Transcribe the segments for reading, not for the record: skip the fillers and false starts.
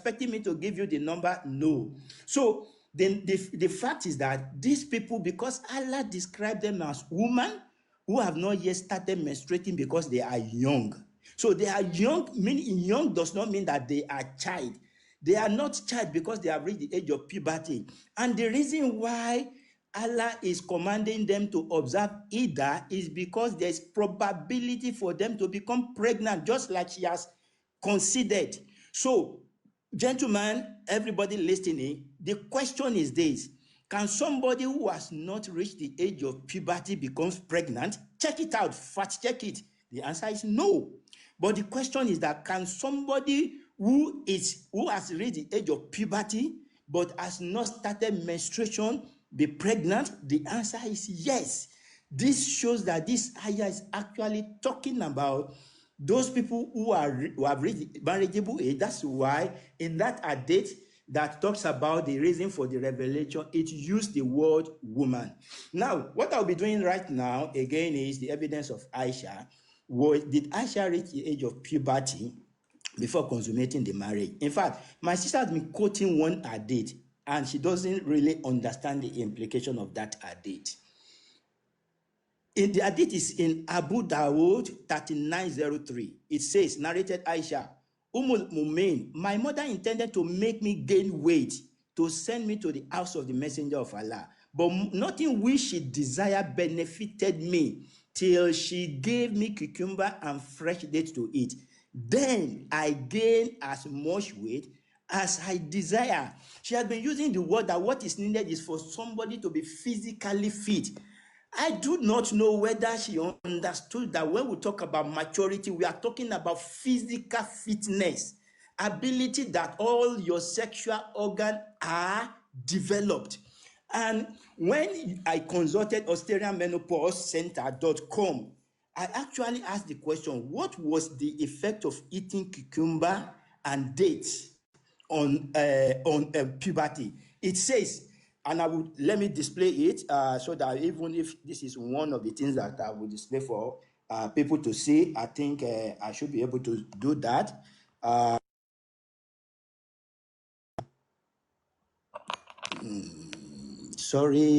expecting me to give you the number? No. So then the fact is that these people, because Allah described them as women who have not yet started menstruating because they are young. So they are young, meaning young does not mean that they are child. They are not child because they have reached the age of puberty. And the reason why Allah is commanding them to observe Ida is because there's probability for them to become pregnant, just like she has considered. So, gentlemen, everybody listening, the question is this: can somebody who has not reached the age of puberty become pregnant? Check it out, fact check it. The answer is no. But the question is that can somebody who has reached the age of puberty but has not started menstruation be pregnant? The answer is yes. This shows that this ayah is actually talking about those people who have reached marriageable age. That's why in that hadith that talks about the reason for the revelation, it used the word woman. Now, what I'll be doing right now again is the evidence of Aishah. Did Aishah reach the age of puberty before consummating the marriage? In fact, my sister has been quoting one hadith and she doesn't really understand the implication of that hadith. The hadith is in Abu Dawood 3903. It says, narrated Aisha, Mu'min, my mother intended to make me gain weight to send me to the house of the messenger of Allah, but nothing which she desired benefited me till she gave me cucumber and fresh dates to eat. Then I gained as much weight as I desire. She has been using the word that what is needed is for somebody to be physically fit. I do not know whether she understood that when we talk about maturity, we are talking about physical fitness, ability that all your sexual organs are developed. And when I consulted AusterianMenopauseCenter.com, I actually asked the question, what was the effect of eating cucumber and dates on puberty? It says, and let me display it so that even if this is one of the things that I will display for people to see, I think I should be able to do that. Sorry,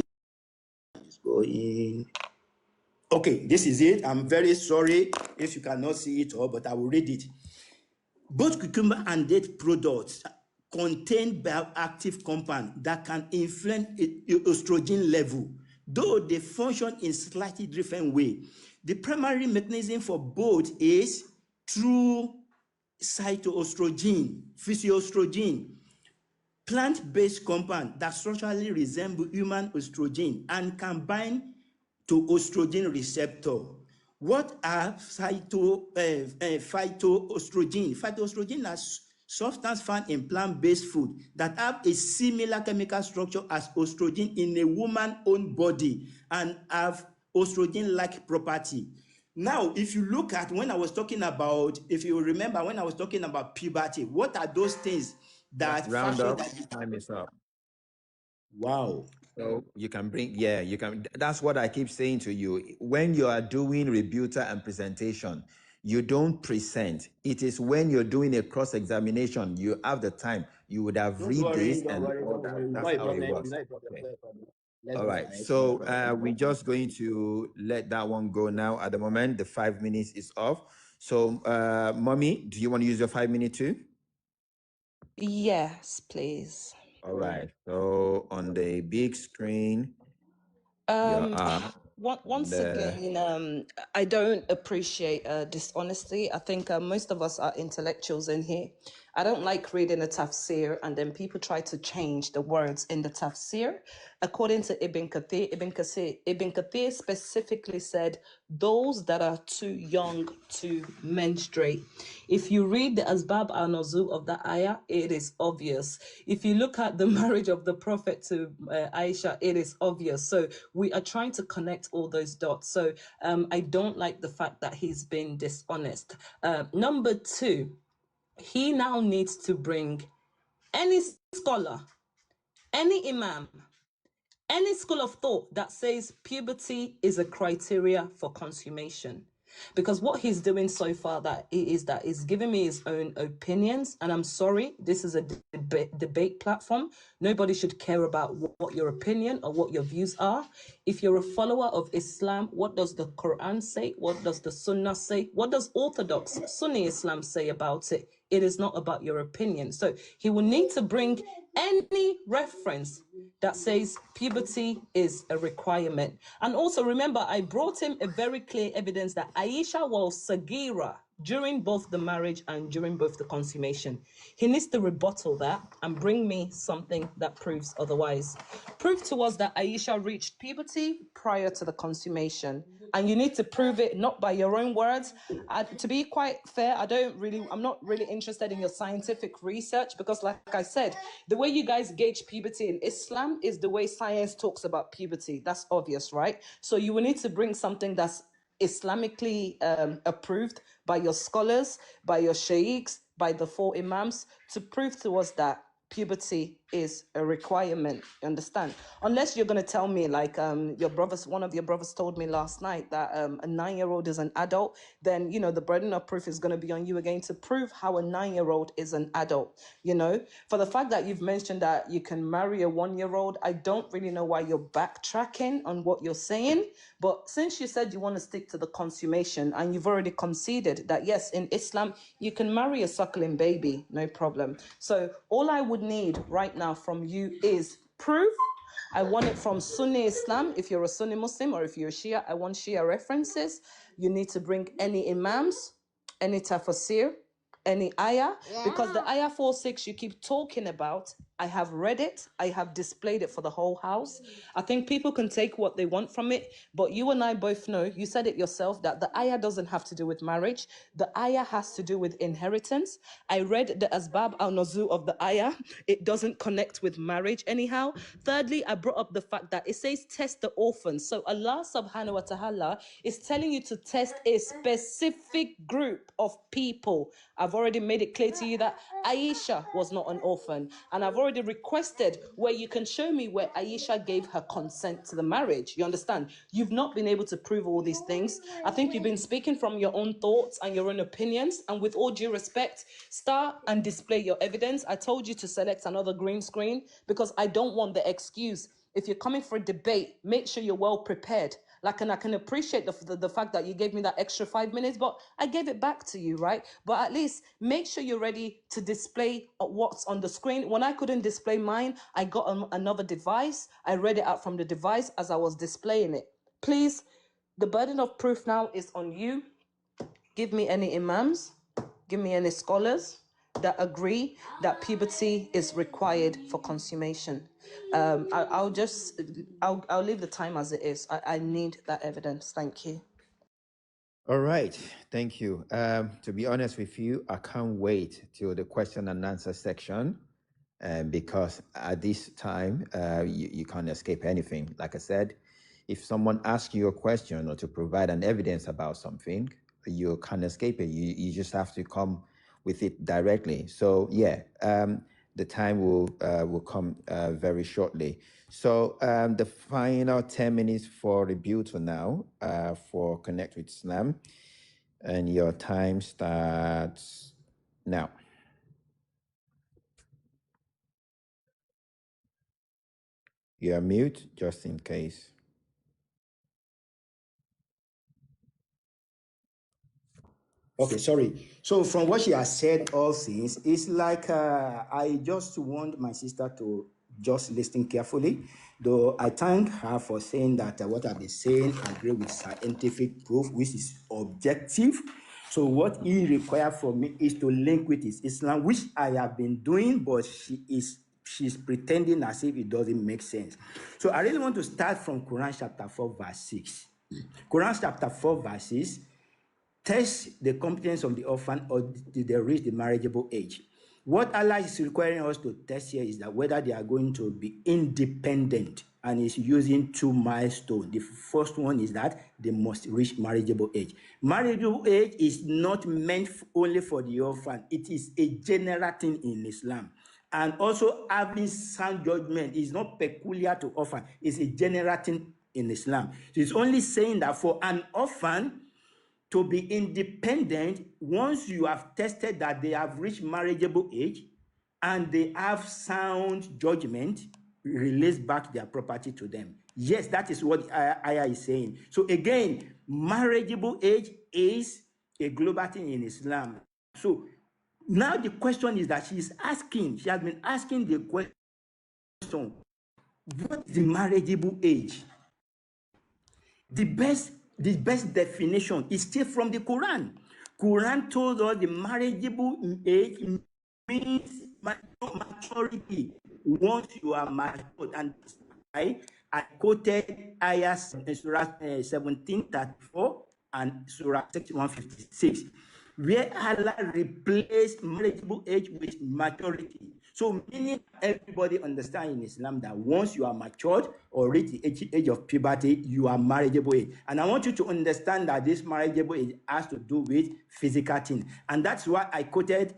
it's going. Okay, this is it. I'm very sorry if you cannot see it all, but I will read it. Both cucumber and date products contain bioactive compounds that can influence estrogen level, though they function in slightly different way. The primary mechanism for both is through phytoestrogen, physioestrogen, plant-based compound that structurally resemble human estrogen and can bind to estrogen receptor. What are phytoestrogen? Phytoestrogen are substance found in plant-based food that have a similar chemical structure as estrogen in a woman's own body and have estrogen-like property. Now, if you look at when I was talking about, if you remember when I was talking about puberty, what are those things that round up? Time is up. Wow. So you can bring, you can. That's what I keep saying to you. When you are doing rebuta and presentation, you don't present. It is when you're doing a cross-examination, you have the time. You would have read this and all that. That's how it works. Okay. All right. So we're just going to let that one go now. At the moment, the 5 minutes is off. So, Mommy, do you want to use your 5 minutes too? Yes, please. All right. So on the big screen, once again, I don't appreciate dishonesty. I think most of us are intellectuals in here. I don't like reading a tafsir and then people try to change the words in the tafsir. According to Ibn Kathir specifically said those that are too young to menstruate. If you read the Asbab al-Nuzul of the ayah, it is obvious. If you look at the marriage of the Prophet to Aishah, it is obvious. So we are trying to connect all those dots. So I don't like the fact that he's been dishonest. Number two, he now needs to bring any scholar, any imam, any school of thought that says puberty is a criteria for consummation. Because what he's doing so far that he's giving me his own opinions, and I'm sorry, this is a debate platform. Nobody should care about what your opinion or what your views are. If you're a follower of Islam, what does the Quran say? What does the Sunnah say? What does Orthodox Sunni Islam say about it? It is not about your opinion. So he will need to bring any reference that says puberty is a requirement. And also remember, I brought him a very clear evidence that Aishah was Sagira during both the marriage and during both the consummation. He needs to rebuttal that and bring me something that proves otherwise. Prove to us that Aisha reached puberty prior to the consummation. And you need to prove it not by your own words. To be quite fair, I'm not really interested in your scientific research, because like I said, the way you guys gauge puberty in Islam is the way science talks about puberty. That's obvious, right? So you will need to bring something that's Islamically approved by your scholars, by your sheikhs, by the 4 imams, to prove to us that puberty is a requirement. You understand? Unless you're going to tell me, like one of your brothers told me last night, that a 9-year-old is an adult, then the burden of proof is going to be on you again to prove how a 9-year-old is an adult. For the fact that you've mentioned that you can marry a 1-year-old, I don't really know why you're backtracking on what you're saying. But since you said you want to stick to the consummation, and you've already conceded that yes, in Islam you can marry a suckling baby, no problem. So all I would need right now from you is proof. I want it from Sunni Islam. If you're a Sunni Muslim, or if you're a Shia, I want Shia references. You need to bring any imams, any tafsir, any ayah, because the ayah 4:6 you keep talking about, I have read it, I have displayed it for the whole house. I think people can take what they want from it, but you and I both know, you said it yourself, that the ayah doesn't have to do with marriage. The ayah has to do with inheritance. I read the asbab al-nuzul of the ayah. It doesn't connect with marriage anyhow. Thirdly, I brought up the fact that it says test the orphans. So Allah subhanahu wa ta'ala is telling you to test a specific group of people. I've already made it clear to you that Aisha was not an orphan. And I've already requested where you can show me where Aisha gave her consent to the marriage. You understand? You've not been able to prove all these things. I think you've been speaking from your own thoughts and your own opinions. And with all due respect, start and display your evidence. I told you to select another green screen because I don't want the excuse. If you're coming for a debate, make sure you're well prepared. And I can appreciate the fact that you gave me that extra 5 minutes, but I gave it back to you, right? But at least make sure you're ready to display what's on the screen. When I couldn't display mine, I got another device. I read it out from the device as I was displaying it. Please, the burden of proof now is on you. Give me any imams, give me any scholars that agree that puberty is required for consummation. I'll leave the time as it is. I need that evidence. Thank you. All right, thank you. To be honest with you, I can't wait till the question and answer section, because at this time, you can't escape anything. Like I said, if someone asks you a question or to provide an evidence about something, you can't escape it. You just have to come with it directly. So yeah, the time will come very shortly. So the final 10 minutes for rebuttal now for Connect with Islam, and your time starts now. You are mute, just in case. Okay, sorry. So from what she has said, all things, it's like I just want my sister to just listen carefully. Though I thank her for saying that what I've been saying agree with scientific proof, which is objective. So what he requires from me is to link with his Islam, which I have been doing, but she's pretending as if it doesn't make sense. So I really want to start from Quran chapter 4, verse 6. Quran chapter 4, verse 6. Test the competence of the orphan, or did they reach the marriageable age. What Allah is requiring us to test here is that whether they are going to be independent, and is using 2 milestones. The first one is that they must reach marriageable age. Marriageable age is not meant only for the orphan. It is a general thing in Islam. And also having sound judgment is not peculiar to orphan. It's a general thing in Islam. So it's only saying that for an orphan, to be independent once you have tested that they have reached marriageable age and they have sound judgment, release back their property to them. Yes, that is what Ayah is saying. So again, marriageable age is a global thing in Islam. So now the question is that she has been asking the question, what is the marriageable age? The best definition is still from the Quran. Quran told us the marriageable age means maturity once you are matured. And I quoted Ayah Surah 17:34 and Surah 156, where Allah replaced marriageable age with maturity. So meaning everybody understand in Islam that once you are matured or reach the age of puberty, you are marriageable age. And I want you to understand that this marriageable age has to do with physical thing. And that's why I quoted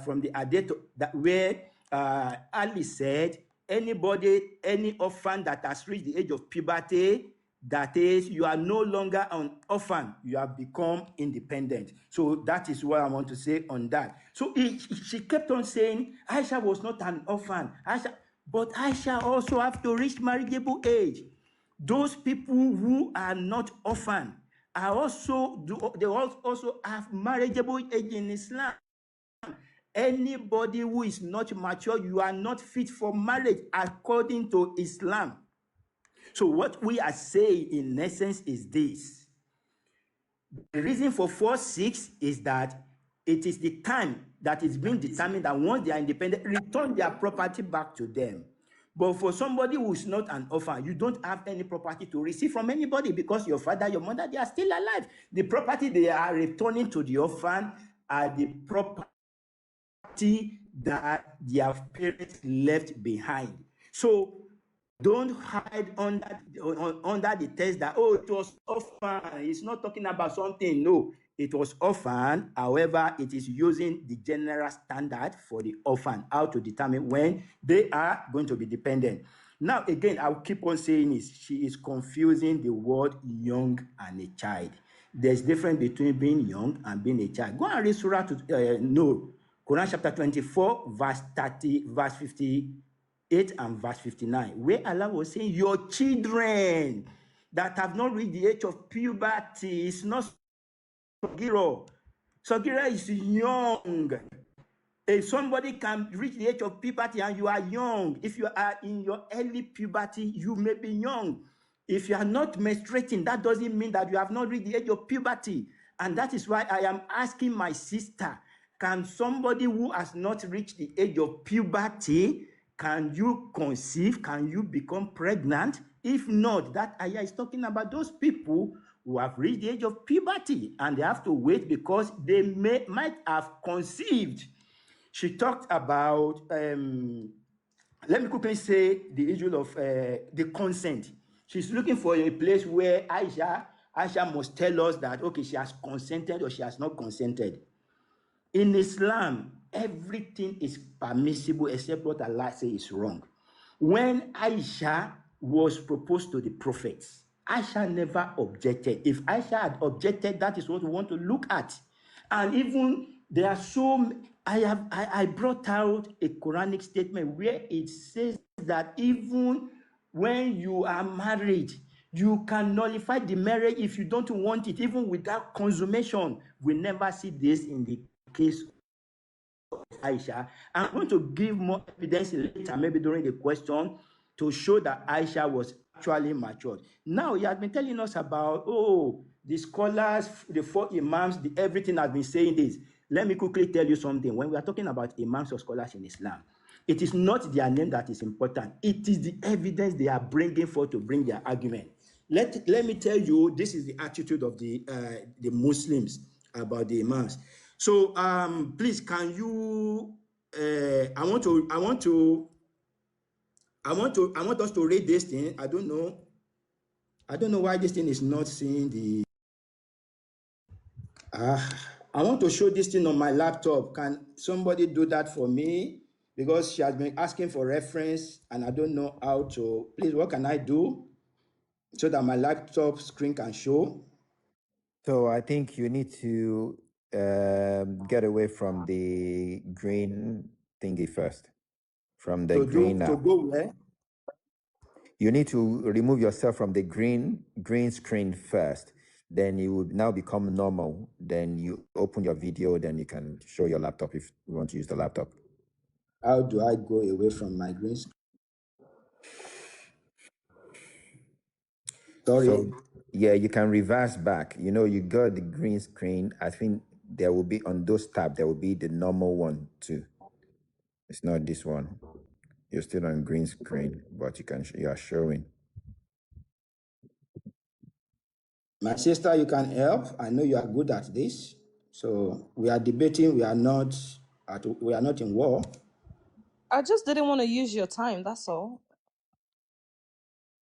from the hadith that where Ali said, anybody, any orphan that has reached the age of puberty, that is, you are no longer an orphan, you have become independent. So that is what I want to say on that. So she kept on saying Aishah was not an orphan. But Aishah also have to reach marriageable age. Those people who are not orphan are they also have marriageable age in Islam. Anybody who is not mature, you are not fit for marriage according to Islam. So what we are saying in essence is this. The reason for 4-6 is that it is the time that is being determined that once they are independent, return their property back to them. But for somebody who is not an orphan, you don't have any property to receive from anybody because your father, your mother, they are still alive. The property they are returning to the orphan are the property that their parents left behind. So don't hide under the text that, oh, it was orphan. It's not talking about something. No, it was orphan. However, it is using the general standard for the orphan, how to determine when they are going to be dependent. Now, again, I'll keep on saying is she is confusing the word young and a child. There's difference between being young and being a child. Go and read Surah Quran chapter 24, verse 58 and verse 59, where Allah was saying, your children that have not reached the age of puberty is not Sagira. Sagira is young. If somebody can reach the age of puberty and you are young, if you are in your early puberty, you may be young. If you are not menstruating, that doesn't mean that you have not reached the age of puberty. And that is why I am asking my sister, can somebody who has not reached the age of puberty, can you conceive? Can you become pregnant? If not, that ayah is talking about those people who have reached the age of puberty and they have to wait because they might have conceived. She talked about, let me quickly say the issue of the consent. She's looking for a place where Aishah must tell us that, okay, she has consented or she has not consented. In Islam, everything is permissible except what Allah says is wrong. When Aishah was proposed to the prophets, Aishah never objected. If Aishah had objected, that is what we want to look at. And even there are I brought out a Quranic statement where it says that even when you are married, you can nullify the marriage if you don't want it, even without consummation. We never see this in the case of Aishah. I'm going to give more evidence later, maybe during the question, to show that Aishah was actually matured. Now, he has been telling us about, oh, the scholars, the 4 imams, everything has been saying this. Let me quickly tell you something. When we are talking about imams or scholars in Islam, it is not their name that is important. It is the evidence they are bringing forth to bring their argument. Let me tell you, this is the attitude of the Muslims about the imams. So please, can you? I want us to read this thing. I don't know why this thing is not seeing the. I want to show this thing on my laptop. Can somebody do that for me? Because she has been asking for reference and I don't know how to. Please, what can I do so that my laptop screen can show? So I think you need to get away from the green thingy first. From the green to go where? You need to remove yourself from the green screen first. Then you will now become normal. Then you open your video. Then you can show your laptop if you want to use the laptop. How do I go away from my green screen? Sorry. So yeah, you can reverse back. You know, you got the green screen. I think there will be on those tabs, there will be the normal one too. It's not this one. You're still on green screen, but you are showing. My sister, you can help. I know you are good at this. So we are debating. We are not in war. I just didn't want to use your time. That's all.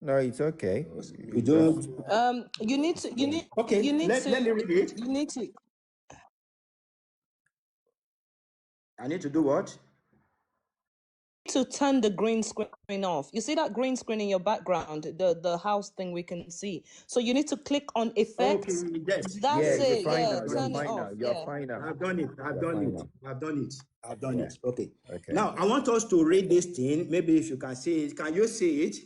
No, it's okay. You don't. You need to. Okay. Let me read it. You need to. I need to do what? To turn the green screen off. You see that green screen in your background, the house thing we can see. So you need to click on effects. Okay. Yes. Yeah, That's you're it. fine Yeah, now. You're turn it fine off. now. You're Yeah. fine now. I've done it. I've You're done fine it. now. I've done it. I've done Yeah. it. Okay. Okay. Now I want us to read this thing. Maybe if you can see it. Can you see it?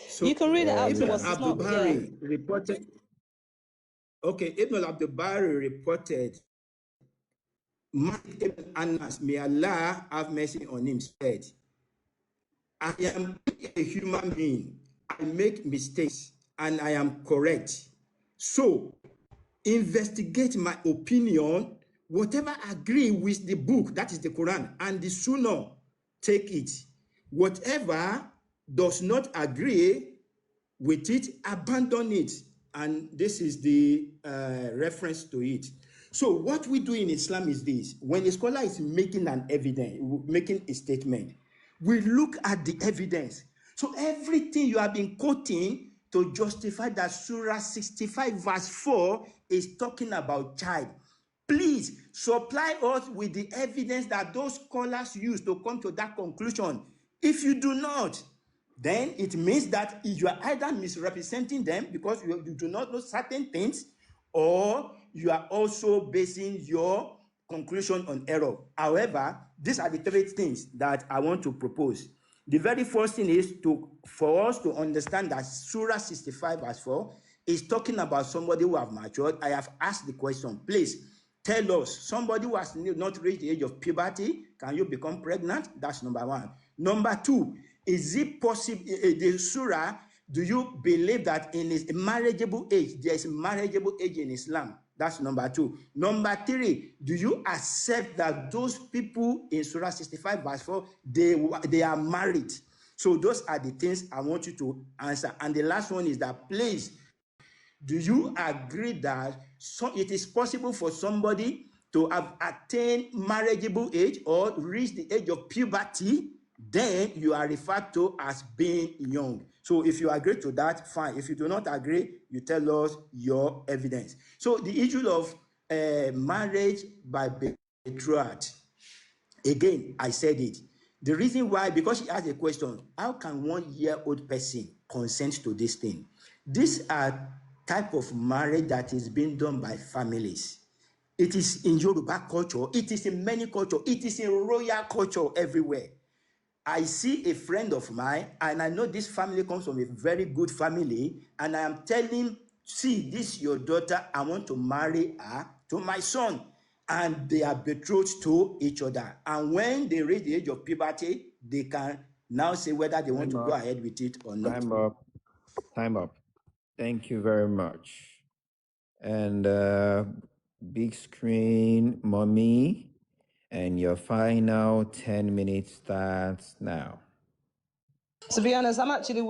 So You can read it out Ibn to us. It's Abdul not. Yeah. Bari reported. Okay, Ibn Abdul Bari reported. Malik ibn Anas, may Allah have mercy on him, said, I am a human being. I make mistakes and I am correct. So investigate my opinion. Whatever agree with the book, that is the Quran, and the Sunnah, take it. Whatever does not agree with it, abandon it. And this is the reference to it. So what we do in Islam is this: when a scholar is making an evidence, making a statement, we look at the evidence. So everything you have been quoting to justify that Surah 65 verse 4 is talking about child, please supply us with the evidence that those scholars use to come to that conclusion. If you do not, then it means that you are either misrepresenting them because you do not know certain things, or you are also basing your conclusion on error. However, these are the three things that I want to propose. The very first thing is for us to understand that Surah 65 verse 4 is talking about somebody who have matured. I have asked the question, please tell us, somebody who has not reached the age of puberty, can you become pregnant? That's number one. Number two, is it possible, the surah, do you believe that in a marriageable age, there is a marriageable age in Islam? That's number two. Number three, do you accept that those people in Surah 65 verse 4, they are married? So those are the things I want you to answer. And the last one is that, please, do you agree that it is possible for somebody to have attained marriageable age or reach the age of puberty? Then you are referred to as being young. So if you agree to that, fine. If you do not agree, you tell us your evidence. So the issue of marriage by betrothed, again, I said it. The reason why, because she asked a question, how can 1 year old person consent to this thing? These are type of marriage that is being done by families. It is in Yoruba culture, it is in many cultures, it is in royal culture everywhere. I see a friend of mine, and I know this family comes from a very good family, and I am telling, see, this is your daughter, I want to marry her to my son. And they are betrothed to each other. And when they reach the age of puberty, they can now say whether they want to go ahead with it or not. Time up. Time up. Thank you very much. And big screen, mommy, and your final 10 minutes starts now. To be honest, I'm actually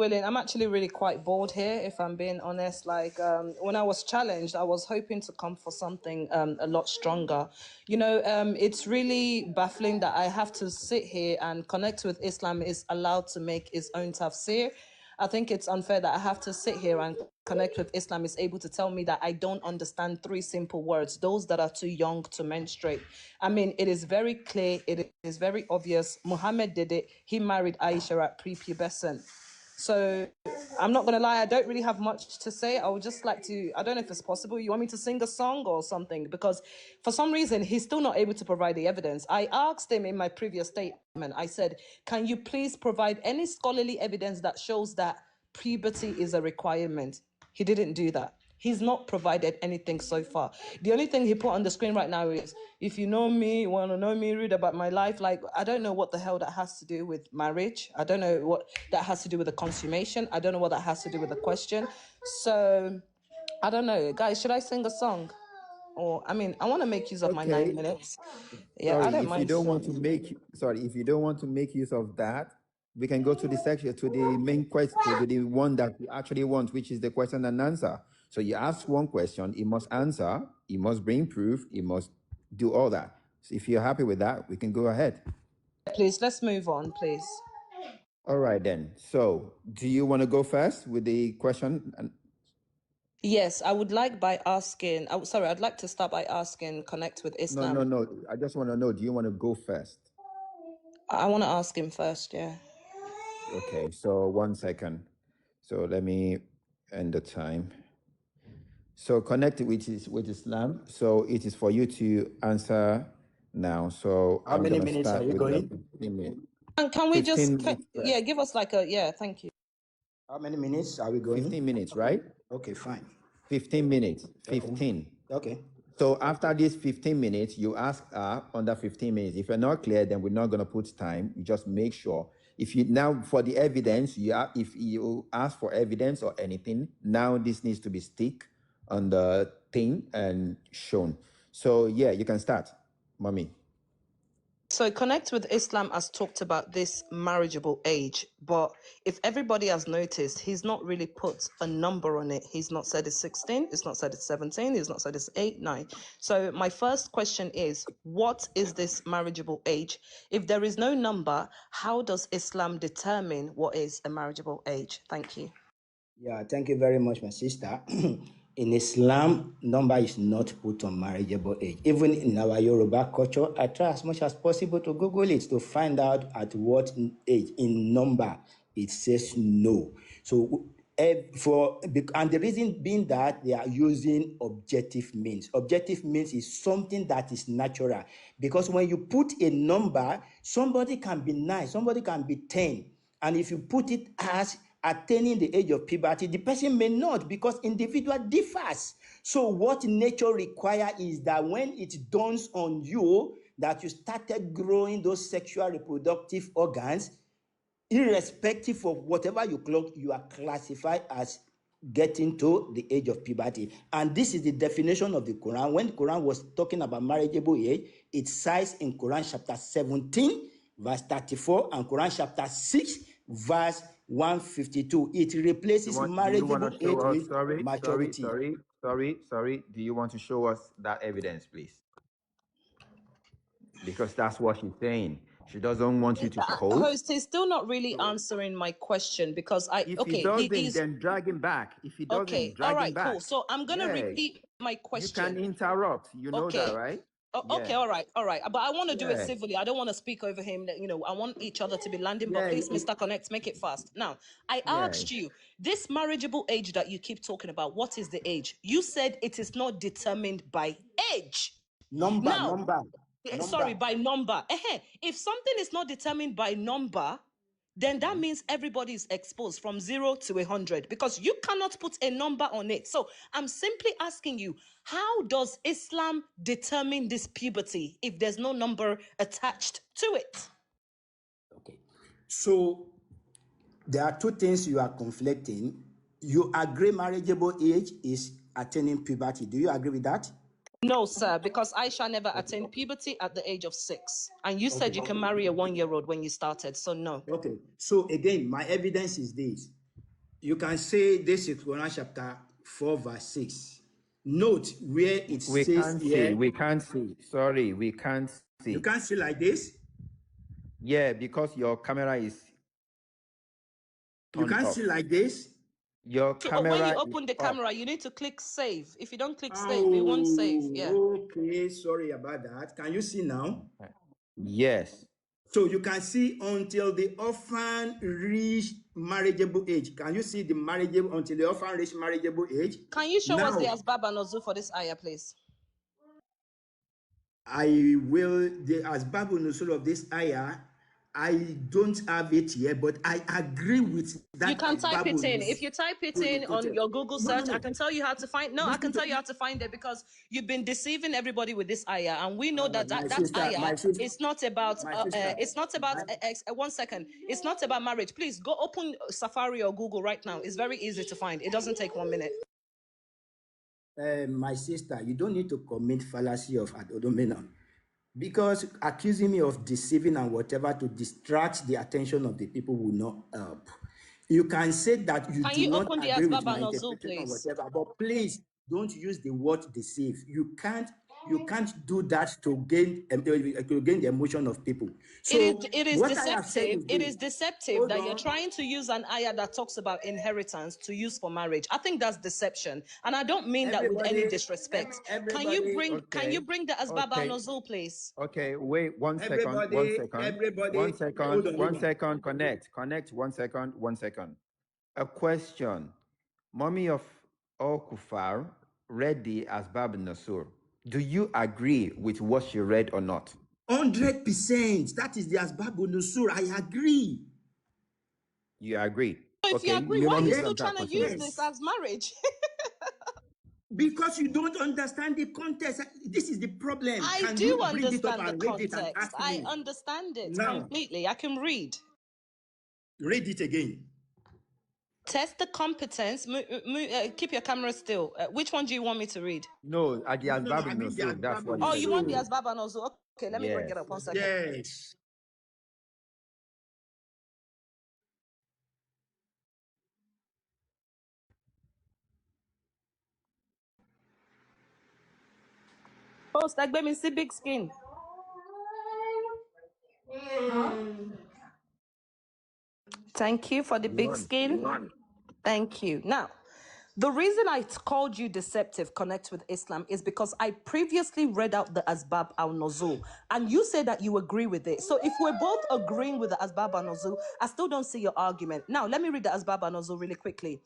really quite bored here, if I'm being honest. Like, when I was challenged, I was hoping to come for something a lot stronger. It's really baffling that I have to sit here and Connect with Islam is allowed to make its own tafsir. I think it's unfair that I have to sit here and Connect with Islam is able to tell me that I don't understand three simple words, those that are too young to menstruate. I mean, it is very clear, it is very obvious. Muhammad did it. He married Aishah at prepubescent. So I'm not going to lie, I don't really have much to say. I would just like to, I don't know if it's possible. You want me to sing a song or something? Because for some reason, he's still not able to provide the evidence. I asked him in my previous statement, I said, can you please provide any scholarly evidence that shows that puberty is a requirement? He didn't do that. He's not provided anything so far. The only thing he put on the screen right now is, if you know me, want to know me, read about my life. Like, I don't know what the hell that has to do with marriage. I don't know what that has to do with the consummation. I don't know what that has to do with the question. So, I don't know. Guys, should I sing a song? Or, I mean, I want to make use of my 9 Okay. minutes. Yeah, I Sorry, don't if you mind. don't want to make if you don't want to make use of that, we can go to the section, to the main question, to the one that you actually want, which is the question and answer. So you ask one question, he must answer, he must bring proof, he must do all that. So if you're happy with that, we can go ahead. Please, let's move on, please. All right then. So do you want to go first with the question? Yes, I would like by asking, I'd like to start by asking Connect with Islam. No. I just want to know, do you want to go first? I want to ask him first, yeah. Okay, so 1 second. So let me end the time. So connect with Islam. So it is for you to answer now. So How I'm many gonna minutes are start we with going? 15 minutes. And can we 15 minutes. yeah, give us like a, yeah, thank you. How many minutes are we going? 15 minutes, right? Okay, fine. 15 minutes. 15. Okay. So after these 15 minutes, you ask under 15 minutes. If you're not clear, then we're not going to put time. You just make sure. If you now for the evidence, if you ask for evidence or anything, now this needs to be stick on the thing and shown. So yeah, you can start, mommy. So Connect with Islam has talked about this marriageable age, but if everybody has noticed, he's not really put a number on it. He's not said it's 16, it's not said it's 17, he's not said it's 8, 9. So my first question is, what is this marriageable age? If there is no number, how does Islam determine what is a marriageable age? Thank you. Yeah, thank you very much, my sister. In Islam, number is not put on marriageable age. Even in our Yoruba culture, I try as much as possible to Google it to find out at what age in number it says no. So and the reason being that they are using objective means. Objective means is something that is natural. Because when you put a number, somebody can be 9, somebody can be 10. And if you put it as attaining the age of puberty, the person may not, because individual differs. So what nature requires is that when it dawns on you that you started growing those sexual reproductive organs, irrespective of whatever you clock, you are classified as getting to the age of puberty. And this is the definition of the Quran. When the Quran was talking about marriageable age, it cites in Quran chapter 17, verse 34, and Quran chapter 6, verse 152. It replaces marriageable age with maturity. Sorry. Do you want to show us that evidence, please? Because that's what she's saying. She doesn't want you to quote. Host, he's still not really answering my question because If he doesn't, he's then drag him back. If he doesn't, okay. drag All him right, back. cool. So I'm gonna repeat my You question. can interrupt. You know that, right? Okay, all right. But I want to do it civilly. I don't want to speak over him. I want each other to be landing. But please, Mr. Connect, make it fast. Now, I asked you, this marriageable age that you keep talking about, what is the age? You said it is not determined by age. Number. Sorry, by number. If something is not determined by number, then that means everybody is exposed from 0 to 100 because you cannot put a number on it. So I'm simply asking you, how does Islam determine this puberty if there's no number attached to it? Okay. So there are two things you are conflicting. You agree marriageable age is attaining puberty. Do you agree with that? No, sir, because Aishah never attained puberty at the age of 6. And you said you can marry a 1-year-old when you started, so no. Okay. So again, my evidence is this. You can say this is Quran chapter 4, verse 6. Note where it says here. We can't see. Sorry, we can't see. You can't see like this? Yeah, because your camera is You can't see like this? Your camera. When you open the camera, you need to click save. If you don't click save, we won't save. Yeah. Okay, sorry about that. Can you see now? Yes. So you can see until the orphan reach marriageable age. Can you see the marriageable until the orphan reach marriageable age? Can you show us the Now, asbab and nuzul for this ayah, please? I will, the asbab nusul of this ayah, I don't have it here, but I agree with that. You can type asbab it in. nusul If you type it you in on quoted. your Google search, I can tell you how to find. No, I can Listen to tell you how to find it, because you've been deceiving everybody with this ayah, and we know that my that sister, ayah is not about. my sister. It's not about. 1 second. It's not about marriage. Please go open Safari or Google right now. It's very easy to find. It doesn't take 1 minute. My sister, you don't need to commit fallacy of ad hominem, because accusing me of deceiving and whatever to distract the attention of the people will not help. You can say that you Can do you not open the agree with asbab my and nuzul, interpretation or please? whatever, but please don't use the word deceive. You can't do that to gain the emotion of people. So It is what I have said deceptive. is It this. is deceptive Hold that you're on. trying to use an ayah that talks about inheritance to use for marriage. I think that's deception, and I don't mean that with any disrespect. Can you bring the asbab al Okay. nuzul, please? Okay, wait 1 second. 1 Everybody, second. 1 second. hold on. 1 second. Connect. 1 second. 1 second. A question. Mommy of all Kufar read the Asbab Nasur. Do you agree with what she read or not? 100%. That is the asbab nusur. I agree. You agree? So if you agree, why are you still trying to use this as marriage? Because you don't understand the context. This is the problem. I Can do you bring it up understand the and read it and context. ask I me? understand it Now, completely. I can read. read it again. Test the competence. Keep your camera still. Which one do you want me to read? No, at the No, Asbab I mean the Nasur. That's what asbab he Oh, said. you want the nusur. asbab and nuzul? Okay, let me bring it up 1 second. Yes. Post, like baby, see big skin. Thank you for the big skin. Thank you. Now, the reason I called you deceptive, Connect with Islam, is because I previously read out the Asbab al-Nuzul, and you said that you agree with it. So if we're both agreeing with the Asbab al-Nuzul, I still don't see your argument. Now, let me read the Asbab al-Nuzul really quickly.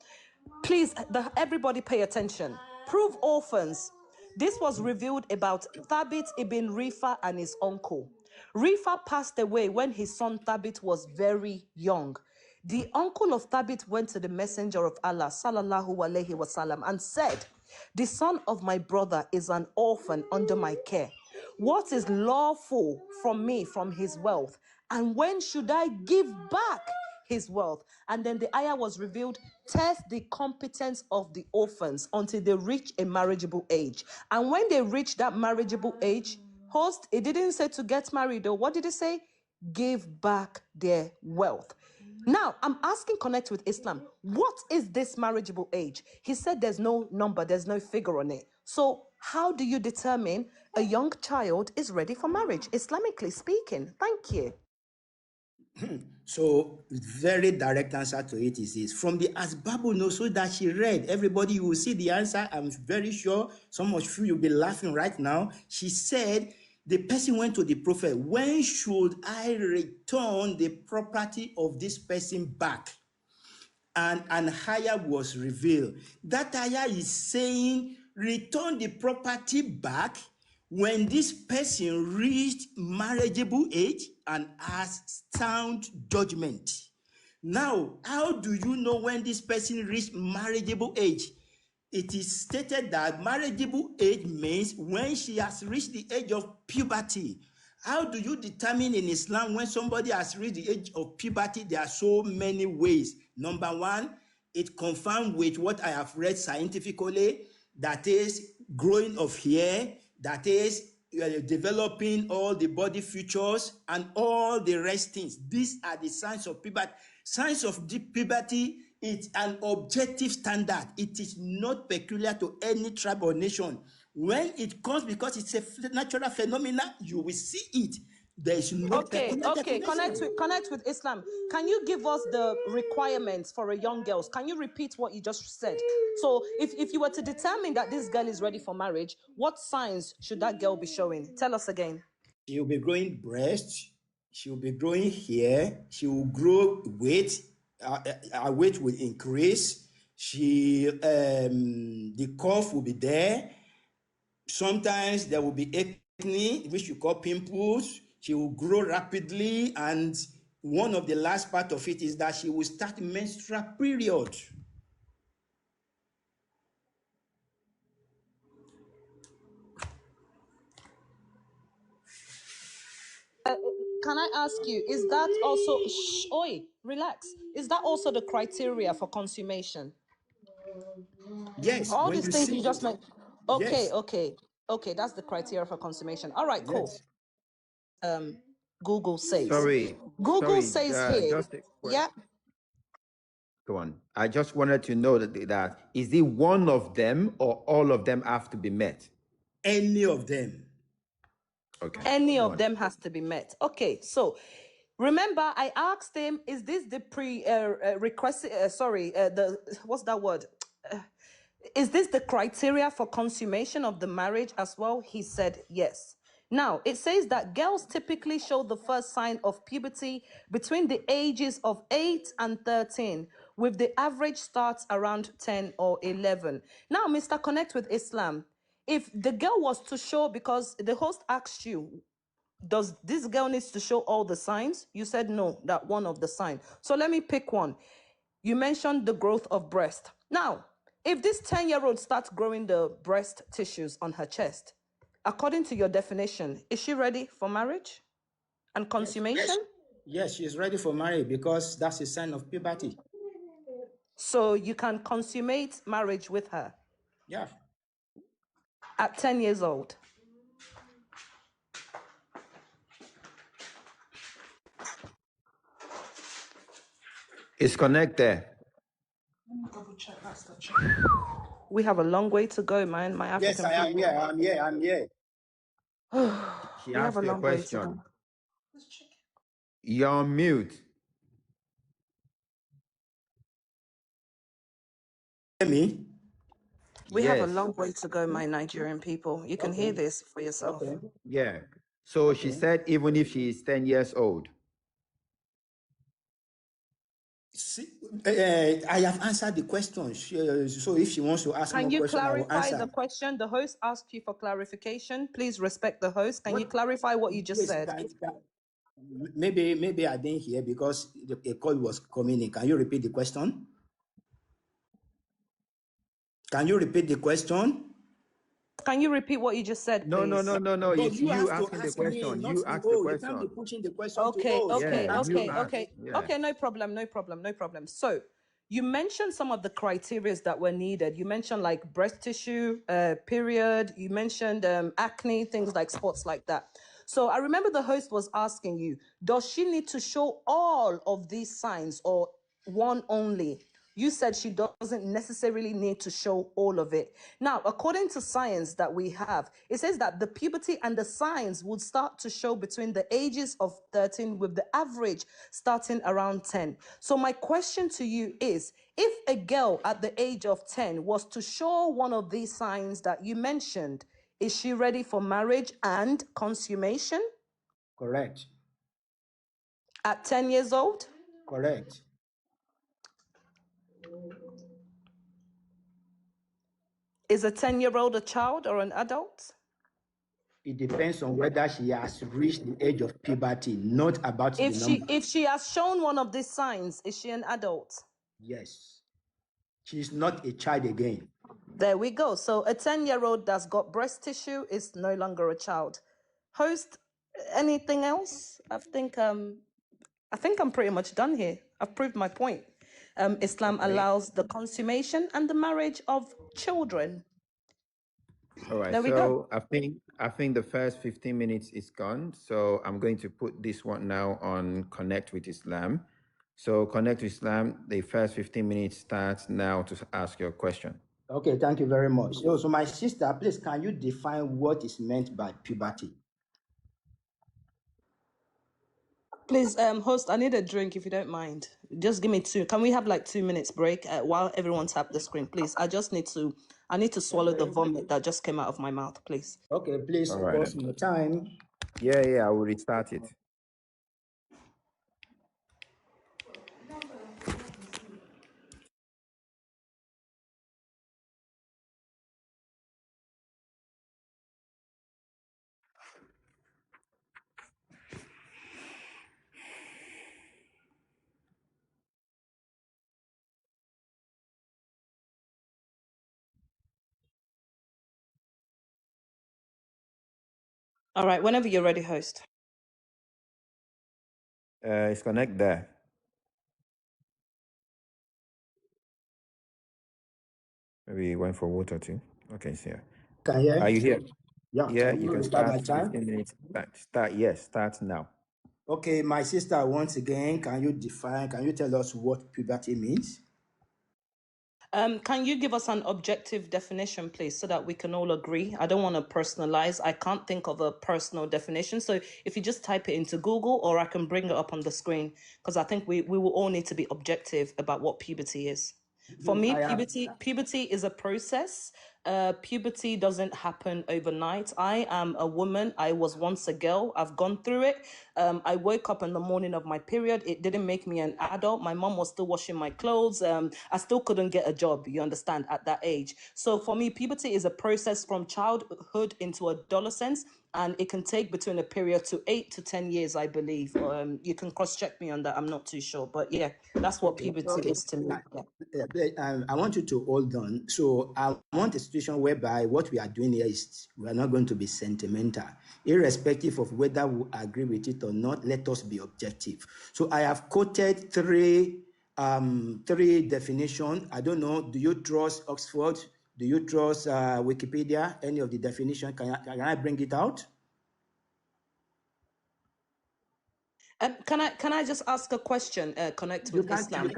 Please, everybody pay attention. Prove orphans. This was revealed about Thabit ibn Rifa and his uncle. Rifa passed away when his son Thabit was very young. The uncle of Thabit went to the messenger of Allah, sallallahu alaihi wasallam, and said, "The son of my brother is an orphan under my care. What is lawful from me from his wealth? And when should I give back his wealth?" And then the ayah was revealed: test the competence of the orphans until they reach a marriageable age. And when they reach that marriageable age, host, it didn't say to get married, though. What did it say? Give back their wealth. Now, I'm asking Connect with Islam, what is this marriageable age? He said there's no number, there's no figure on it. So how do you determine a young child is ready for marriage, Islamically speaking? Thank you. So, very direct answer to it is this. From the Asbabul Nusul that she read, everybody will see the answer. I'm very sure some of you will be laughing right now. She said, the person went to the prophet, when should I return the property of this person back? And an ayah was revealed. That ayah is saying, return the property back when this person reached marriageable age and has sound judgment. Now, how do you know when this person reached marriageable age? It is stated that marriageable age means when she has reached the age of puberty. How do you determine in Islam when somebody has reached the age of puberty? There are so many ways. Number one, it confirms with what I have read scientifically, that is growing of hair, that is developing all the body features and all the rest things. These are the signs of puberty. Signs of deep puberty, it's an objective standard. It is not peculiar to any tribe or nation. When it comes, because it's a natural phenomenon, you will see it. There is no peculiar definition. Connect with Islam. Can you give us the requirements for a young girl? Can you repeat what you just said? So if you were to determine that this girl is ready for marriage, what signs should that girl be showing? Tell us again. She'll be growing breasts. She will be growing here. She will grow weight. Her weight will increase. The cough will be there. Sometimes there will be acne, which you call pimples. She will grow rapidly, and one of the last part of it is that she will start menstrual period. Can I ask you, is that also, relax. Is that also the criteria for consummation? Yes, All when these you things see, you just like, okay, yes, okay, okay, that's the criteria for consummation. All right, cool. yes. Google says. Sorry, Google says here, just a yeah. Go on. I just wanted to know that is it one of them or all of them have to be met? Any of them. Okay. Any Go of on. them has to be met. Okay, so remember, I asked him, is this the what's that word? Is this the criteria for consummation of the marriage as well? He said yes. Now, it says that girls typically show the first sign of puberty between the ages of 8 and 13, with the average starts around 10 or 11. Now, Mr. Connect with Islam, if the girl was to show, because the host asked you, does this girl needs to show all the signs? You said no, that one of the signs. So let me pick one. You mentioned the growth of breast. Now, if this 10-year-old starts growing the breast tissues on her chest, according to your definition, is she ready for marriage and consummation? Yes, she is ready for marriage because that's a sign of puberty. So you can consummate marriage with her Yeah. at 10 years old. It's connected. We have a long way to go, man. My Yes, African I am people. here. I'm here. I'm here. She We have a asked you a long way to go. question. You're on mute. Hear me? We have a Yes. long way to go, my Nigerian people. You can hear this for yourself. Okay. Yeah. So she said even if she is 10 years old. See, I have answered the question. So if she wants to ask Can more you questions, I will clarify answer. the question? The host asked you for clarification. Please respect the host. Can you clarify what you just Yes, said? maybe I didn't hear because a call was coming in. Can you repeat the question? Can you repeat the question? Can you repeat what you just said, No. please? No, It's you you have to asking the ask me, question. not You the ask the host. You can't be question. pushing the question to Okay, host. okay, Yeah, you okay, ask. okay, Yeah. okay. No problem, no problem, no problem, no problem. So you mentioned some of the criteria that were needed. You mentioned like breast tissue, period. You mentioned acne, things like spots like that. So I remember the host was asking you, does she need to show all of these signs or one only? You said she doesn't necessarily need to show all of it. Now, according to science that we have, it says that the puberty and the signs would start to show between the ages of 13, with the average starting around 10. So my question to you is, if a girl at the age of 10 was to show one of these signs that you mentioned, is she ready for marriage and consummation Correct. at 10 years old? Correct. Is a 10-year-old a child or an adult? It depends on whether she has reached the age of puberty, not about the number. If she has shown one of these signs, is she an adult? Yes. She's not a child again. There we go. So a 10-year-old that's got breast tissue is no longer a child. Host, anything else? I think I'm pretty much done here. I've proved my point. Islam allows the consummation and the marriage of children. All right. There we go. So I think the first 15 minutes is gone. So I'm going to put this one now on Connect with Islam. So Connect with Islam, the first 15 minutes starts now to ask your question. Okay, thank you very much. So my sister, please, can you define what is meant by puberty? Please, host, I need a drink if you don't mind. Just give me two. Can we have like 2 minutes break while everyone tap the screen, please? I need to swallow the vomit that just came out of my mouth, please. Okay, please, All right. pause your time. Yeah, I will restart it. All right, whenever you're ready, host. It's connect there. Maybe you went for water too. Okay, so yeah. Can you Are hear? you here? Yeah, Yeah, can you you can restart my start time? 15 minutes. Start, yes, start now. Okay, my sister, once again, can you tell us what puberty means? Can you give us an objective definition, please, so that we can all agree? I don't want to personalize. I can't think of a personal definition. So if you just type it into Google, or I can bring it up on the screen, because I think we will all need to be objective about what puberty is. For me, I have. puberty is a process. Puberty doesn't happen overnight. I am a woman. I was once a girl. I've gone through it. I woke up in the morning of my period. It didn't make me an adult. My mom was still washing my clothes. I still couldn't get a job, you understand, at that age. So for me, puberty is a process from childhood into adolescence, and it can take between a period to 8 to 10 years, I believe. You can cross-check me on that. I'm not too sure. But yeah, that's what Okay. puberty is to me. Yeah. I want you to hold on. So I want a situation whereby what we are doing here is we are not going to be sentimental, irrespective of whether we agree with it or not. Let us be objective. So I have quoted three definitions. I don't know. Do you trust Oxford? Do you trust Wikipedia? Any of the definition? Can I bring it out? Can I just ask a question? Connect with Islam. You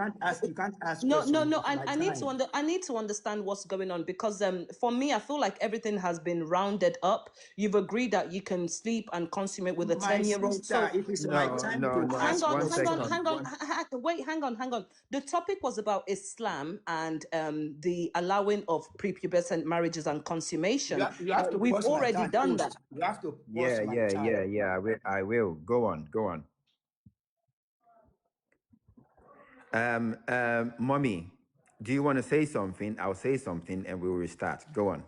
can't ask No, no, questions. no. It's my I need to time. I need to understand what's going on, because for me, I feel like everything has been rounded up. You've agreed that you can sleep and consummate with a My 10-year-old. sister, So it is my No, time no, to no. hang ask on, One hang on, second. questions. hang on. Wait, hang on, hang on. The topic was about Islam and the allowing of prepubescent marriages and consummation. You have to We've pause my already time, done that. host. You have to pause Yeah, my yeah, time. yeah, yeah. I will. Go on, go on. Mommy, do you want to say something? I'll say something and we'll restart. Go on.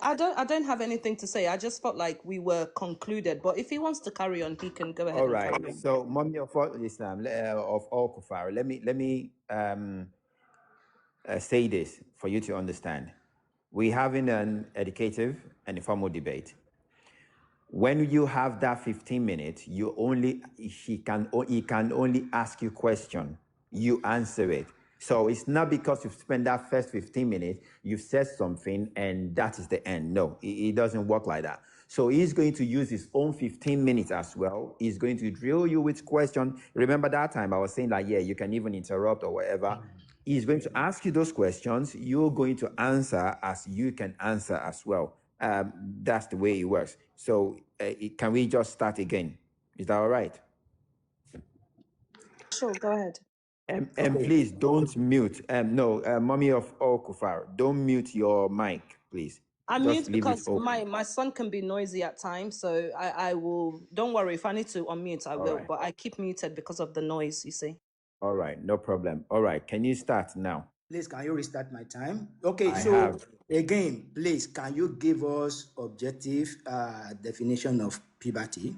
I don't have anything to say. I just felt like we were concluded. But if he wants to carry on, he can go ahead All and right. carry on. So, Mommy of all Islam, of all Kufar, let me say this for you to understand. We're having an educative and informal debate. When you have that 15 minutes, he can only ask you question. You answer it. So it's not because you've spent that first 15 minutes, you've said something and that is the end. No, it doesn't work like that. So he's going to use his own 15 minutes as well. He's going to drill you with question. Remember that time I was saying that, yeah, you can even interrupt or whatever. He's going to ask you those questions. You're going to answer as you can answer as well. That's the way it works. So can we just start again? Is that all right? Sure, go ahead. And Okay. please don't mute. No, Mommy of all Kufar, don't mute your mic, please. I Just mute leave it because open. my son can be noisy at times. So I will, don't worry, if I need to unmute, I All will. right. But I keep muted because of the noise, you see. All right. No problem. All right. Can you start now? Please, can you restart my time? Okay, I so have. again, please, can you give us objective definition of puberty?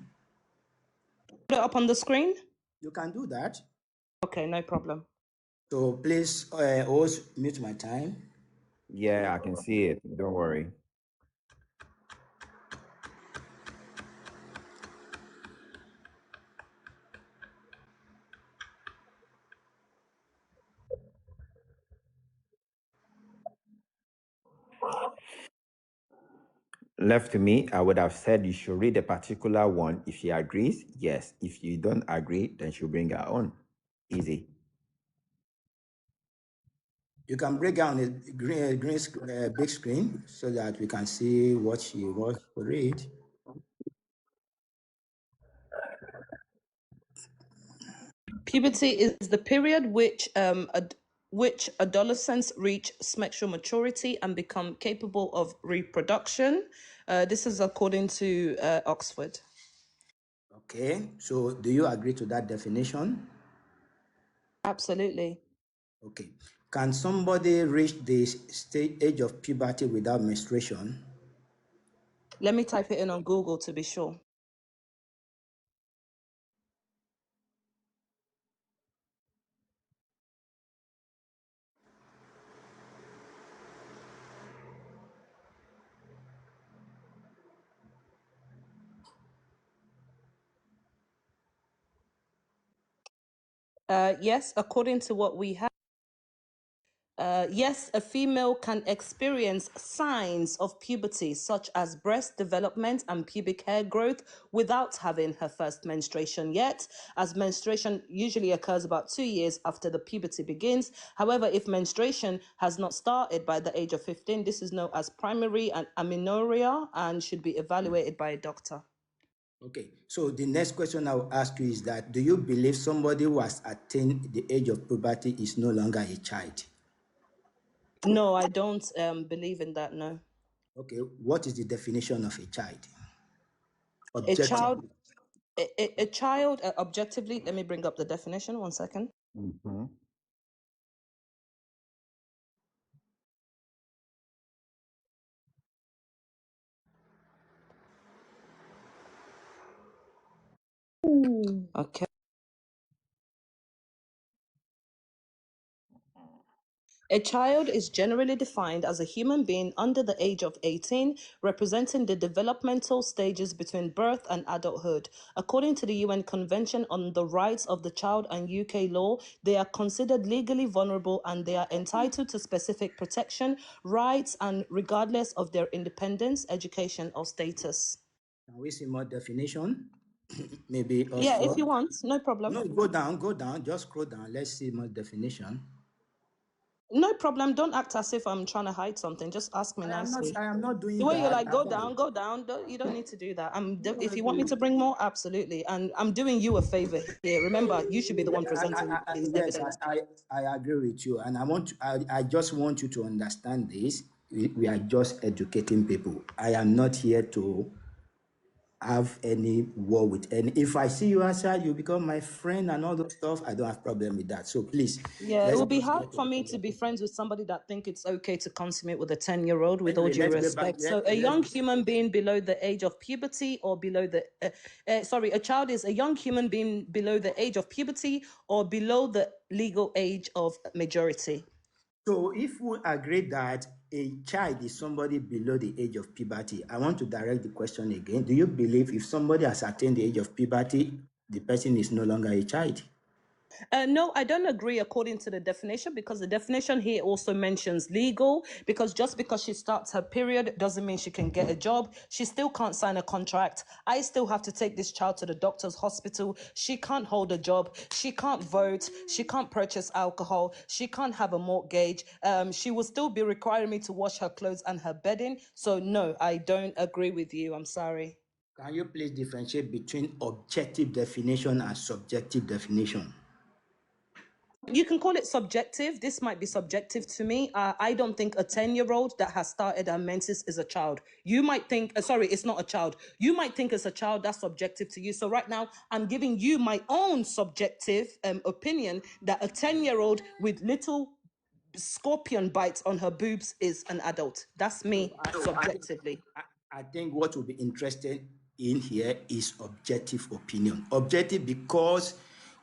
Put it up on the screen? You can do that. Okay, no problem. So please, host, mute my time. Yeah, I can see it. Don't worry. Left to me, I would have said you should read a particular one. If she agrees, yes. If you don't agree, then she'll bring her own. Easy. You can break down a big screen so that we can see what she wants to read. Puberty is the period which adolescents reach sexual maturity and become capable of reproduction. This is according to Oxford. Okay, so do you agree to that definition? Absolutely. Okay. Can somebody reach the age of puberty without menstruation? Let me type it in on Google to be sure. Yes, according to what we have. Yes, a female can experience signs of puberty, such as breast development and pubic hair growth, without having her first menstruation yet, as menstruation usually occurs about 2 years after the puberty begins. However, if menstruation has not started by the age of 15, this is known as primary amenorrhea and should be evaluated by a doctor. Okay, so the next question I will ask you is that, do you believe somebody who has attained the age of puberty is no longer a child? No, I don't believe in that, no. Okay, what is the definition of a child? A child, Objectively. a child, objectively, let me bring up the definition, 1 second. Mm-hmm. Okay. A child is generally defined as a human being under the age of 18, representing the developmental stages between birth and adulthood. According to the UN Convention on the Rights of the Child and UK law, they are considered legally vulnerable and they are entitled to specific protection, rights, and regardless of their independence, education, or status. Can we see more definition? Maybe us Yeah, if you four. want, no problem. No, go down, just scroll down. Let's see more definition. No problem. Don't act as if I'm trying to hide something. Just ask me nicely. I am not The doing way you're that. like, go down, go down. You don't need to do that. No, If you want me to bring more, absolutely. And I'm doing you a favor here. Remember, you should be the yeah, one presenting these yes, evidence. I agree with you, and I just want you to understand this. We are just educating people. I am not here to have any war with any. If I see you outside, you become my friend and all those stuff. I don't have problem with that. So please, Yeah, it let's would be just hard get to for the me to be conversation. friends with somebody that think it's okay to consummate with a 10-year-old, with all Anyway, due let's get back. respect. So a Let's young human being below the age of puberty or below the, a child is a young human being below the age of puberty or below the legal age of majority. So if we agree that a child is somebody below the age of puberty, I want to direct the question again. Do you believe if somebody has attained the age of puberty, the person is no longer a child? No, I don't agree according to the definition because the definition here also mentions legal. Because just because she starts her period doesn't mean she can get a job. She still can't sign a contract. I still have to take this child to the doctor's hospital. She can't hold a job. She can't vote. She can't purchase alcohol. She can't have a mortgage. She will still be requiring me to wash her clothes and her bedding. So no, I don't agree with you. I'm sorry. Can you please differentiate between objective definition and subjective definition? You can call it subjective. This might be subjective to me. I don't think a 10-year-old that has started her menses is a child. You might think, sorry, it's not a child. You might think it's a child. That's subjective to you. So right now, I'm giving you my own subjective opinion that a 10-year-old with little scorpion bites on her boobs is an adult. That's me subjectively. I think what will be interested in here is objective opinion. Objective because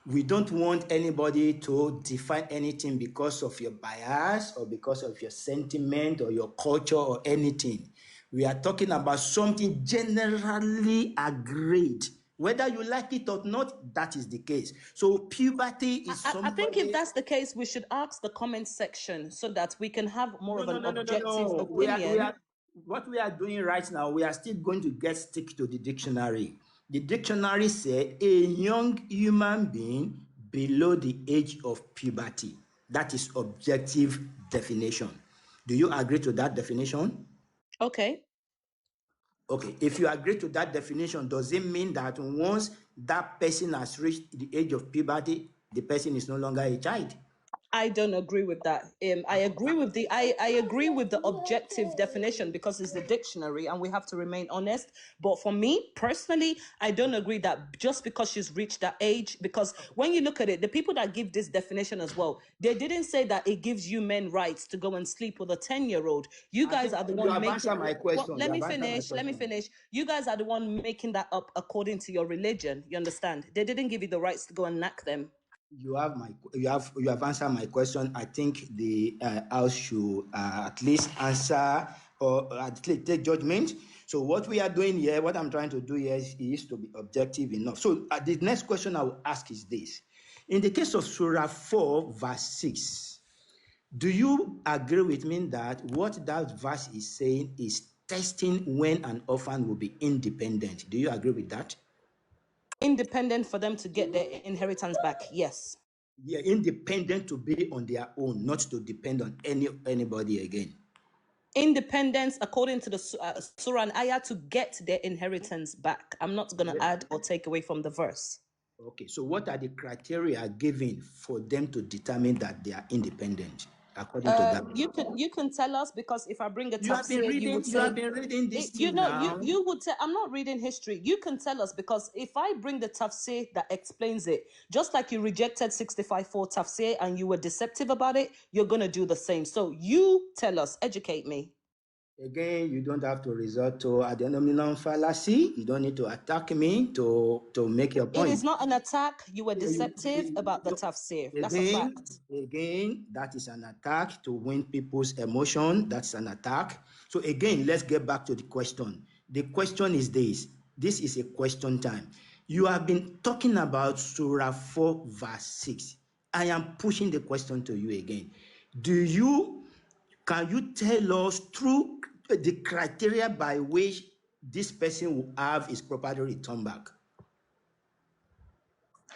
we don't want anybody to define anything because of your bias or because of your sentiment or your culture or anything. We are talking about something generally agreed. Whether you like it or not, that is the case. So puberty is I think if somebody. that's the case, we should ask the comment section so that we can have more of an objective No. opinion. What we are doing right now, we are still going to stick to the dictionary. The dictionary said a young human being below the age of puberty. That is objective definition. Do you agree to that definition? Okay. Okay, if you agree to that definition, does it mean that once that person has reached the age of puberty, the person is no longer a child? I don't agree with that. I agree with the objective definition because it's the dictionary and we have to remain honest. But for me personally, I don't agree that just because she's reached that age, because when you look at it, the people that give this definition as well, they didn't say that it gives you men rights to go and sleep with a 10-year-old. You I guys think are the you one have making answered my well, question. let You me have answered my finish. Let me question. finish. You guys are the one making that up according to your religion. You understand? They didn't give you the rights to go and knack them. You have answered my question. I think the house should at least answer or at least take judgment. So what we are doing here, what I'm trying to do here is to be objective enough. So the next question I will ask is this: In the case of Surah 4, verse 6, do you agree with me that what that verse is saying is testing when an orphan will be independent? Do you agree with that? Independent for them to get their inheritance back, yes. Yeah, independent to be on their own, not to depend on anybody again. Independence according to the surah and ayah to get their inheritance back. I'm not going to add or take away from the verse. Okay, so what are the criteria given for them to determine that they are independent according to that? You can tell us, because if I bring a tafsir, you would say, you have been reading this thing now. you would say, I'm not reading history. You can tell us, because if I bring the tafsir that explains it, just like you rejected 65.4 tafsir and you were deceptive about it, you're going to do the same. So you tell us, educate me. Again, you don't have to resort to ad hominem fallacy. You don't need to attack me to make your point. It is not an attack. You were deceptive about the tafsir. That's a fact. Again, that is an attack to win people's emotion. That's an attack. So again, let's get back to the question. The question is this. This is a question time. You have been talking about Surah 4, verse 6. I am pushing the question to you again. Can you tell us through the criteria by which this person will have his property returned back?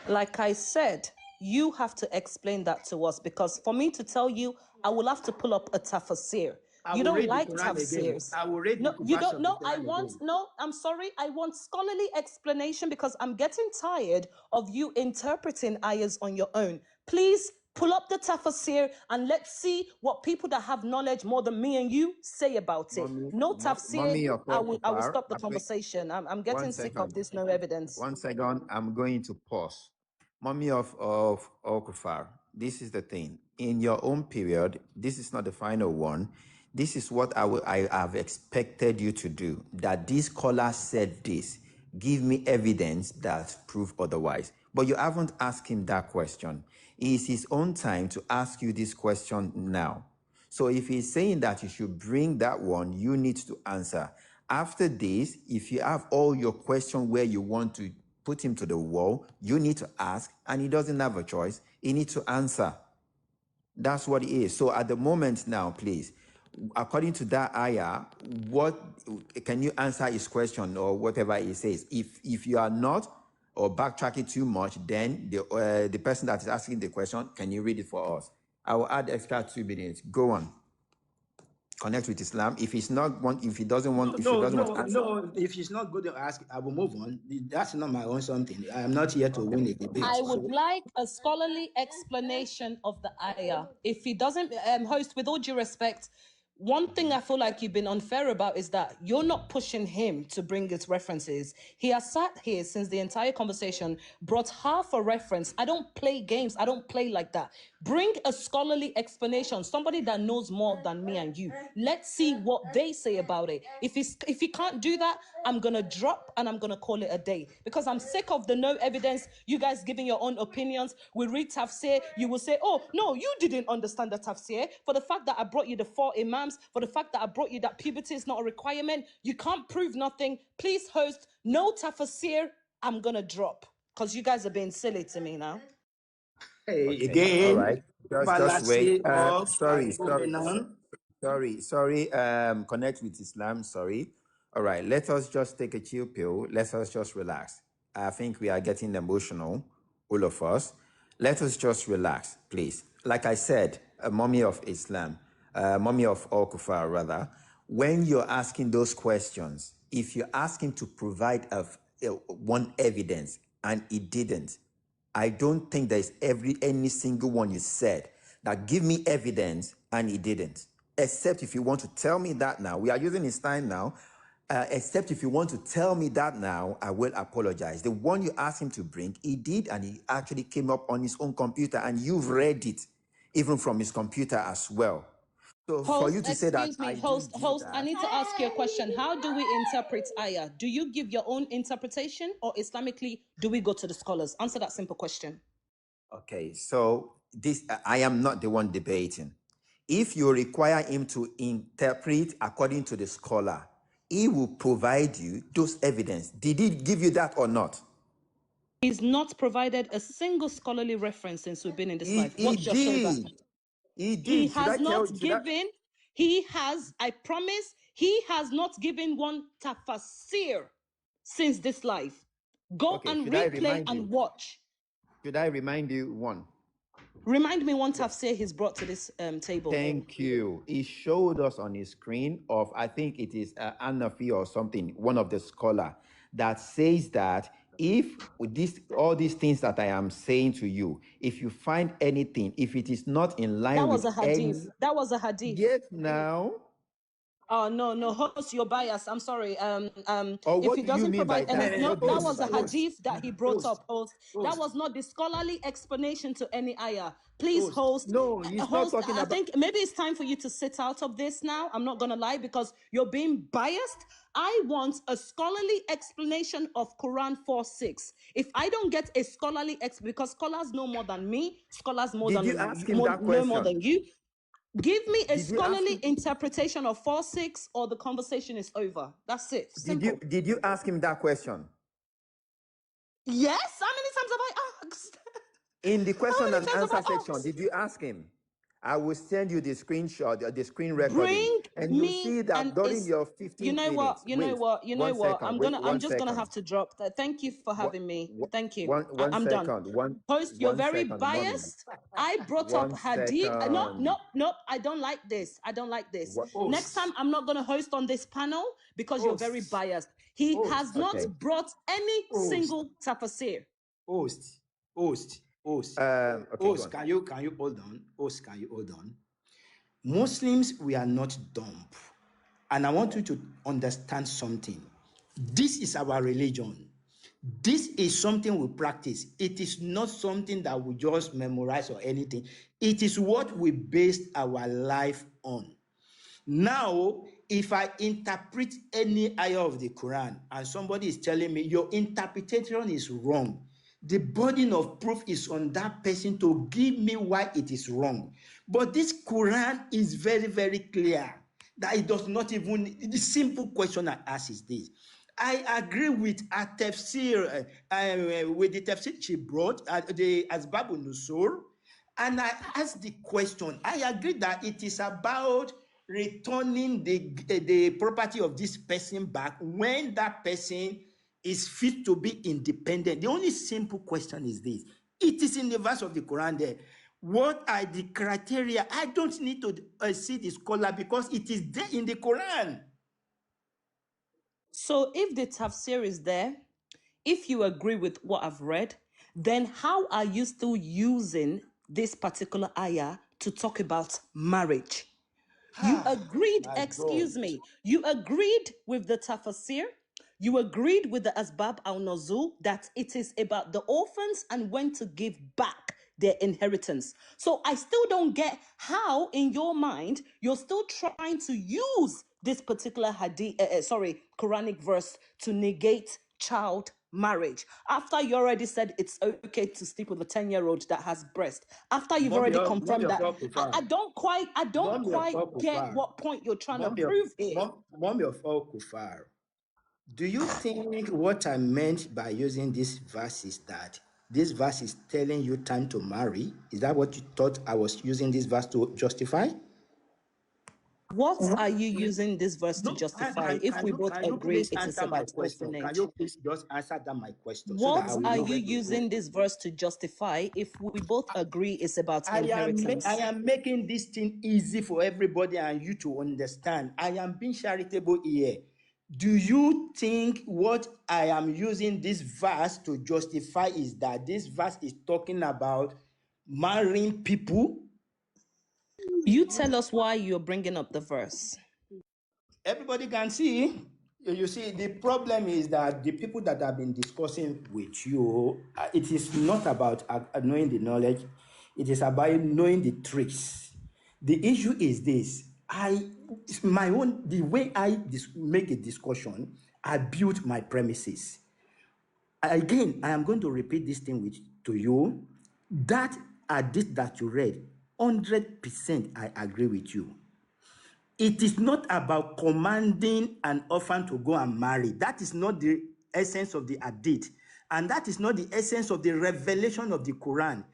Like I said, you have to explain that to us, because for me to tell you, I will have to pull up a tafsir. You don't like tafsirs. I will read no, you don't know. I'm sorry. I want scholarly explanation, because I'm getting tired of you interpreting ayahs on your own. Please pull up the tafsir and let's see what people that have knowledge more than me and you say about it. No tafsir. I will stop the conversation. I'm getting sick of this no evidence. 1 second. I'm going to pause. Mommy of Okufar, this is the thing. In your own period, this is not the final one. This is what I have expected you to do. That this scholar said this. Give me evidence that prove otherwise. But you haven't asked him that question. It is his own time to ask you this question now. So if he's saying that you should bring that one, you need to answer. After this, if you have all your questions where you want to put him to the wall, you need to ask, and he doesn't have a choice. He needs to answer. That's what it is. So at the moment now, please, according to that ayah, what can you answer his question or whatever he says? If you are not, or backtracking too much, then the person that is asking the question, can you read it for us? I will add extra 2 minutes. Go on. Connect with Islam. If he's not want, if he doesn't want, if he doesn't want to answer. If he's not good to ask, I will move on. That's not my own something. I am not here to win a debate. I would like a scholarly explanation of the ayah. If he doesn't, host, with all due respect, one thing I feel like you've been unfair about is that you're not pushing him to bring his references. He has sat here since the entire conversation, brought half a reference. I don't play games. I don't play like that. Bring a scholarly explanation, somebody that knows more than me and you. Let's see what they say about it. If he can't do that, I'm going to drop and I'm going to call it a day, because I'm sick of the no evidence, you guys giving your own opinions. We read tafsir, you will say, oh, no, you didn't understand the tafsir. For the fact that I brought you the 4 imams, for the fact that I brought you that puberty is not a requirement, you can't prove nothing. Please, host, no tafsir, I'm going to drop, because you guys are being silly to me now. Hey, Okay. again, All right. Just wait. Sorry. Connect with Islam. Sorry. All right. Let us just take a chill pill. Let us just relax. I think we are getting emotional, all of us. Let us just relax, please. Like I said, a mommy of Islam, mommy of Okufar, rather, when you're asking those questions, if you ask him to provide one evidence and he didn't, I don't think there's any single one you said that give me evidence and he didn't. Except if you want to tell me that now, we are using his time now. Except if you want to tell me that now, I will apologize. The one you asked him to bring, he did, and he actually came up on his own computer, and you've read it, even from his computer as well. So Host, for you to say that, host, I need to ask you a question. How do we interpret ayah? Do you give your own interpretation, or Islamically, do we go to the scholars? Answer that simple question. Okay, so I am not the one debating. If you require him to interpret according to the scholar, he will provide you those evidence. Did he give you that or not? He's not provided a single scholarly reference since we've been in this life. He Watch your shoulder. did. He He did. has not given, I promise, he has not given one tafsir since this life. Go Okay, and should I replay remind and you? watch. Should I remind you one? Remind me one tafsir he's brought to this table. Thank you. He showed us on his screen of, I think it is Anafi or something, one of the scholar, that says that if all these things that I am saying to you, if you find anything, if it is not in line That was with a hadith. That was a hadith. yes, now. Oh no, host, you're biased. I'm sorry. Or If what he do you doesn't mean by provide any, that? no, What do you that mean was a by that? hadith that he brought up, host. That was not the scholarly explanation to any ayah. Please, host. No, he's not Host, talking I about. think maybe it's time for you to sit out of this now. I'm not gonna lie, because you're being biased. I want a scholarly explanation of Quran 4:6. If I don't get a scholarly because scholars know more than me, scholars Did you ask him that know more question? than you. Give me a Did you ask scholarly him? interpretation of 4:6, or the conversation is over. That's it. Simple. Did you ask him that question? Yes. How many times have I asked? In the How question many and times have answer I section, asked? did you ask him? I will send you the screenshot, the screen recording, Bring and you see me that and during it's. your You 15th know minute. what? You know what? You know what? Wait I'm one just gonna have second. to drop that. Thank you for having me. Thank you. One I'm done. second. Host, you're One very second, mommy. biased. I brought up One hadith. second. Nope. I don't like this. I don't like this. Next Host, time, I'm not going to host on this panel because you're very host, biased. He has host, not Okay. brought any host, single tafsir. host. Okay, Host, can you hold on? Host, can you hold on? Muslims, we are not dumb. And I want you to understand something. This is our religion. This is something we practice. It is not something that we just memorize or anything. It is what we based our life on. Now, if I interpret any ayah of the Quran and somebody is telling me your interpretation is wrong, the burden of proof is on that person to give me why it is wrong. But this Quran is very, very clear that it does not even, the simple question I ask is this. I agree with a tafsir, with the tafsir she brought, the Asbabun Nusur, and I asked the question. I agree that it is about returning the property of this person back when that person is fit to be independent. The only simple question is this. It is in the verse of the Quran there. What are the criteria? I don't need to see the scholar because it is there in the Quran. So if the tafsir is there, if you agree with what I've read, then how are you still using this particular ayah to talk about marriage? You agreed, My excuse God. me, you agreed with the tafsir, you agreed with the Asbab al-Nuzul that it is about the orphans and when to give back their inheritance. So I still don't get how in your mind you're still trying to use this particular Quranic verse to negate child marriage after you already said it's okay to sleep with a 10-year-old that has breast, after you've already confirmed that. I don't quite get what point you're trying to prove here. Mommy of all kufar. Do you think what I meant by using this verse is that this verse is telling you time to marry? Is that what you thought I was using this verse to justify? What are you using this verse to No, justify if we both can you agree please it is answer my about question? Can orphanage? you please just answer that my question so that I What will are know you where to go? using this verse to justify if we both agree it's about I inheritance? am making this thing easy for everybody and you to understand. I am being charitable here. Do you think what I am using this verse to justify is that this verse is talking about marrying people? You tell us why you're bringing up the verse. Everybody can see. You see, the problem is that the people that have been discussing with you, it is not about knowing the knowledge, it is about knowing the tricks. The issue is this: the way I make a discussion, I build my premises. Again, I am going to repeat this thing to you. That hadith that you read, 100% I agree with you. It is not about commanding an orphan to go and marry. That is not the essence of the hadith. And that is not the essence of the revelation of the Quran.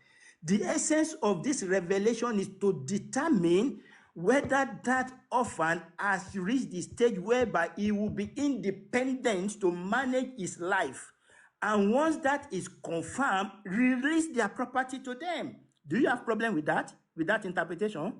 The essence of this revelation is to determine whether that orphan has reached the stage whereby he will be independent to manage his life. And once that is confirmed, release their property to them. Do you have problem with that interpretation?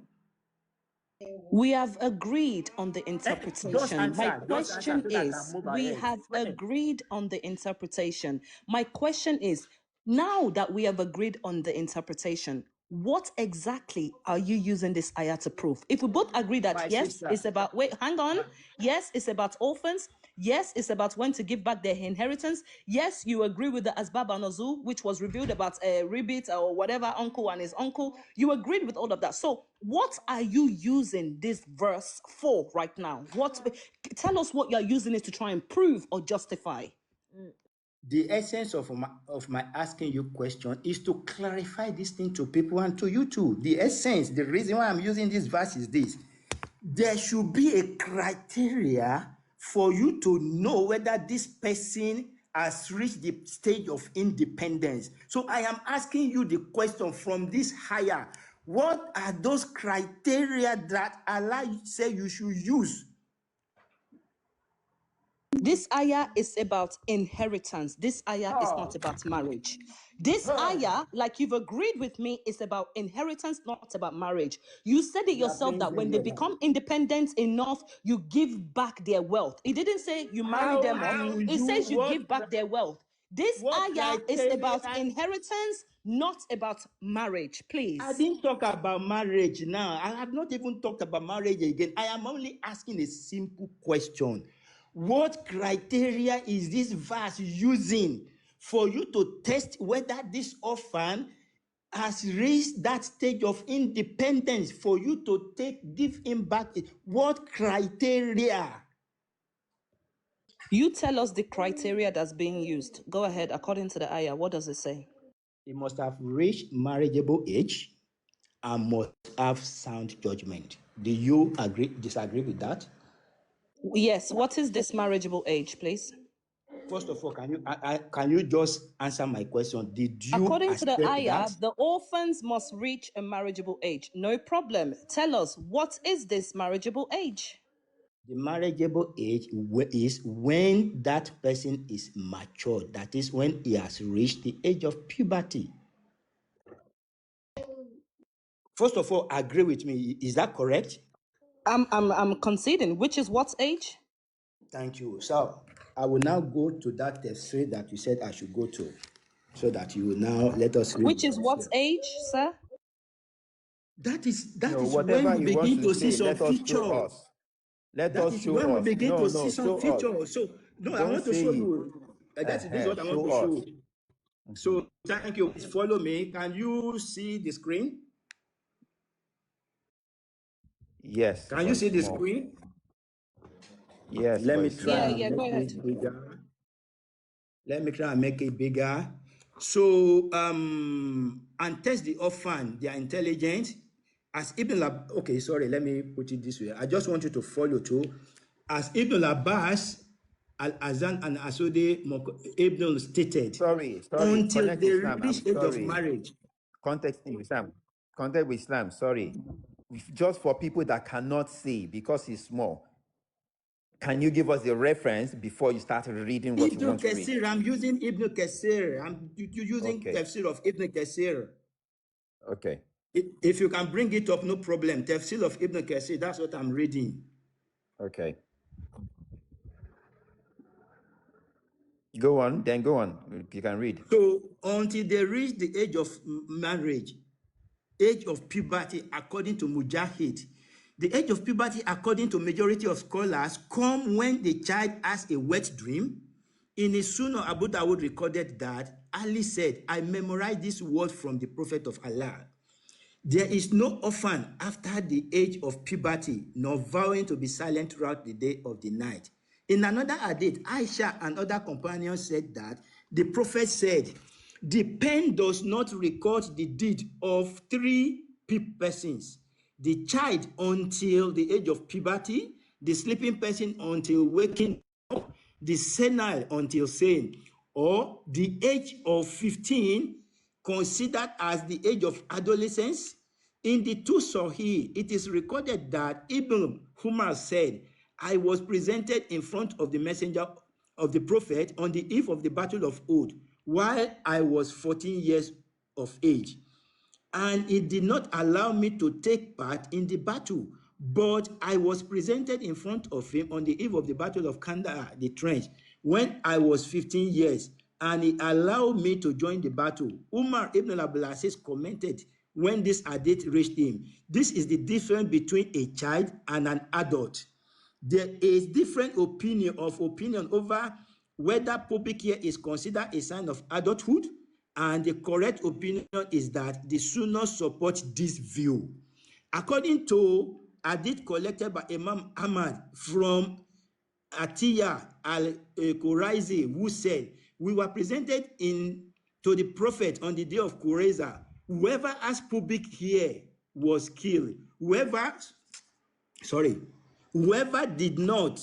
We have agreed on the interpretation. My question so that I is, can move we ahead. have agreed on the interpretation. My question is, now that we have agreed on the interpretation, what exactly are you using this ayah to prove? If we both agree that My yes, sister. it's about, wait, hang on. Yes, it's about orphans. Yes, it's about when to give back their inheritance. Yes, you agree with the Asbab and Nuzul, which was revealed about a Ribit or whatever, uncle and his uncle. You agreed with all of that. So what are you using this verse for right now? Tell us what you're using it to try and prove or justify. The essence of my asking you question is to clarify this thing to people and to you too. The essence, the reason why I'm using this verse is this. There should be a criteria for you to know whether this person has reached the stage of independence. So I am asking you the question from this higher. What are those criteria that Allah say you should use? This ayah is about inheritance. This ayah is not about marriage. This ayah, like you've agreed with me, is about inheritance, not about marriage. You said it yourself that when they become independent enough, you give back their wealth. It didn't say you marry them off. It says you give back their wealth. This ayah is about inheritance, not about marriage, please. I didn't talk about marriage now. I have not even talked about marriage again. I am only asking a simple question. What criteria is this verse using for you to test whether this orphan has reached that stage of independence for you to give him back? What criteria? You tell us the criteria that's being used. Go ahead. According to the ayah, what does it say? He must have reached marriageable age and must have sound judgment. Do you disagree with that? Yes. What is this marriageable age, please? First of all, can you just answer my question? Did you According to the accept ayah, that? the orphans must reach a marriageable age. No problem. Tell us, what is this marriageable age? The marriageable age is when that person is mature. That is when he has reached the age of puberty. First of all, agree with me. Is that correct? I'm conceding. Which is what age? Thank you. So I will now go to that tafsir that you said I should go to, so that you will now let us read. Which is what age, sir? That is whatever when we he wants begin to see say, some let us show feature. us. Let That us is show when we us. begin to see Show some us. feature. So no, I Don't want to say show it. you. This is what I want Show to show. us. So thank you. Please follow me. Can you see the screen? Yes. Can you see the screen? Yes. Let me try and Yeah, go make ahead. it bigger. Let me try and make it bigger. So and test the orphan, their intelligence. As Ibn okay, sorry, let me put it this way. I just want you to follow too. As Ibn Abbas, Al-Azan and Asode Ibn stated, Sorry. until Connect they Islam. I'm reach age of sorry. marriage. Context in Islam. Context with Islam. Sorry. Just for people that cannot see because it's small. Can you give us the reference before you start reading what you Ibn want to read? Kathir, I'm using Ibn Kathir. I'm using Okay. tafsir of Ibn Kathir. Okay. If you can bring it up, no problem. Tafsir of Ibn Kathir, that's what I'm reading. Okay. Go on. Then go on. You can read. So until they reach the age of marriage, age of puberty, according to Mujahid, the age of puberty, according to majority of scholars, come when the child has a wet dream. In his Sunnah, Abu Dawud recorded that Ali said, I memorized this word from the Prophet of Allah. There is no orphan after the age of puberty, nor vowing to be silent throughout the day of the night. In another hadith, Aishah and other companions said that the Prophet said, the pen does not record the deed of three persons: the child until the age of puberty, the sleeping person until waking up, the senile until sane, or the age of 15 considered as the age of adolescence? In the two Sahih, it is recorded that Ibn Umar said, I was presented in front of the messenger of the prophet on the eve of the battle of Uhud while I was 14 years of age, and it did not allow me to take part in the battle. But I was presented in front of him on the eve of the battle of Kandahar, the trench, when I was 15 years, and he allowed me to join the battle. Umar ibn Abdulaziz commented when this hadith reached him, this is the difference between a child and an adult. There is different opinion over whether pubic hair is considered a sign of adulthood, and the correct opinion is that the Sunnah support this view. According to hadith collected by Imam Ahmad from Atiyah al-Quraizi, who said, we were presented to the prophet on the day of Quraiza. Whoever has pubic hair was killed. Whoever did not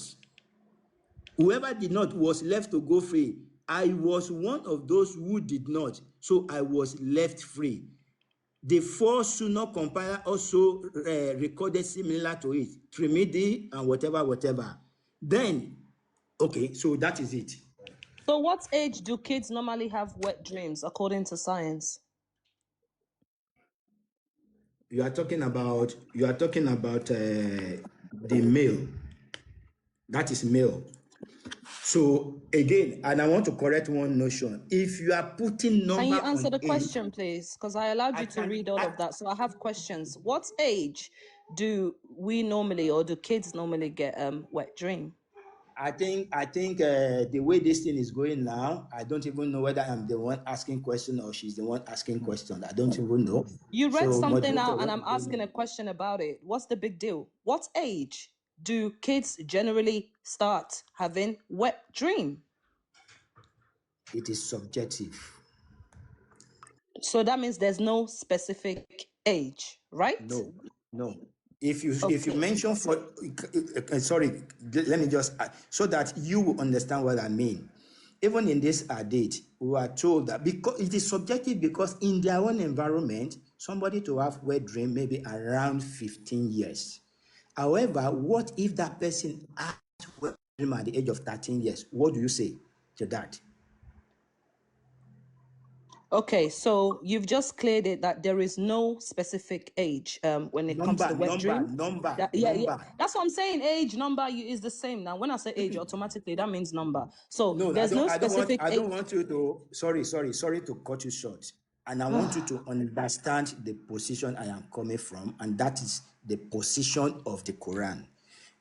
was left to go free. I was one of those who did not, so I was left free. The four Sunnah compiler also recorded similar to it, Trimidi and whatever. Then, okay, so that is it. So what age do kids normally have wet dreams according to science? You are talking about the male. That is male. So again, and I want to correct one notion. If you are putting number Can you answer on the age, question, please? Because I allowed you to read all of that. So I have questions. What age do we normally, or do kids normally get wet dream? I think the way this thing is going now, I don't even know whether I'm the one asking question or she's the one asking question. I don't even know. You read So, something moderator, out and I'm asking a question about it. What's the big deal? What age do kids generally start having wet dream? it is subjective. So that means there's no specific age, right? No. If you mention sorry, let me just add, so that you will understand what I mean. Even in this date, we are told that because it is subjective, because in their own environment, somebody to have wet dream maybe around 15 years. However, what if that person has wet dream at the age of 13 years? What do you say to that? Okay, so you've just cleared it that there is no specific age when it comes to wet dream. Number. That's what I'm saying. Age, number is the same. Now, when I say age, automatically that means number. So No, there's no specific I age. don't want you to. Sorry to cut you short. And I want you to understand the position I am coming from, and that is the position of the Quran.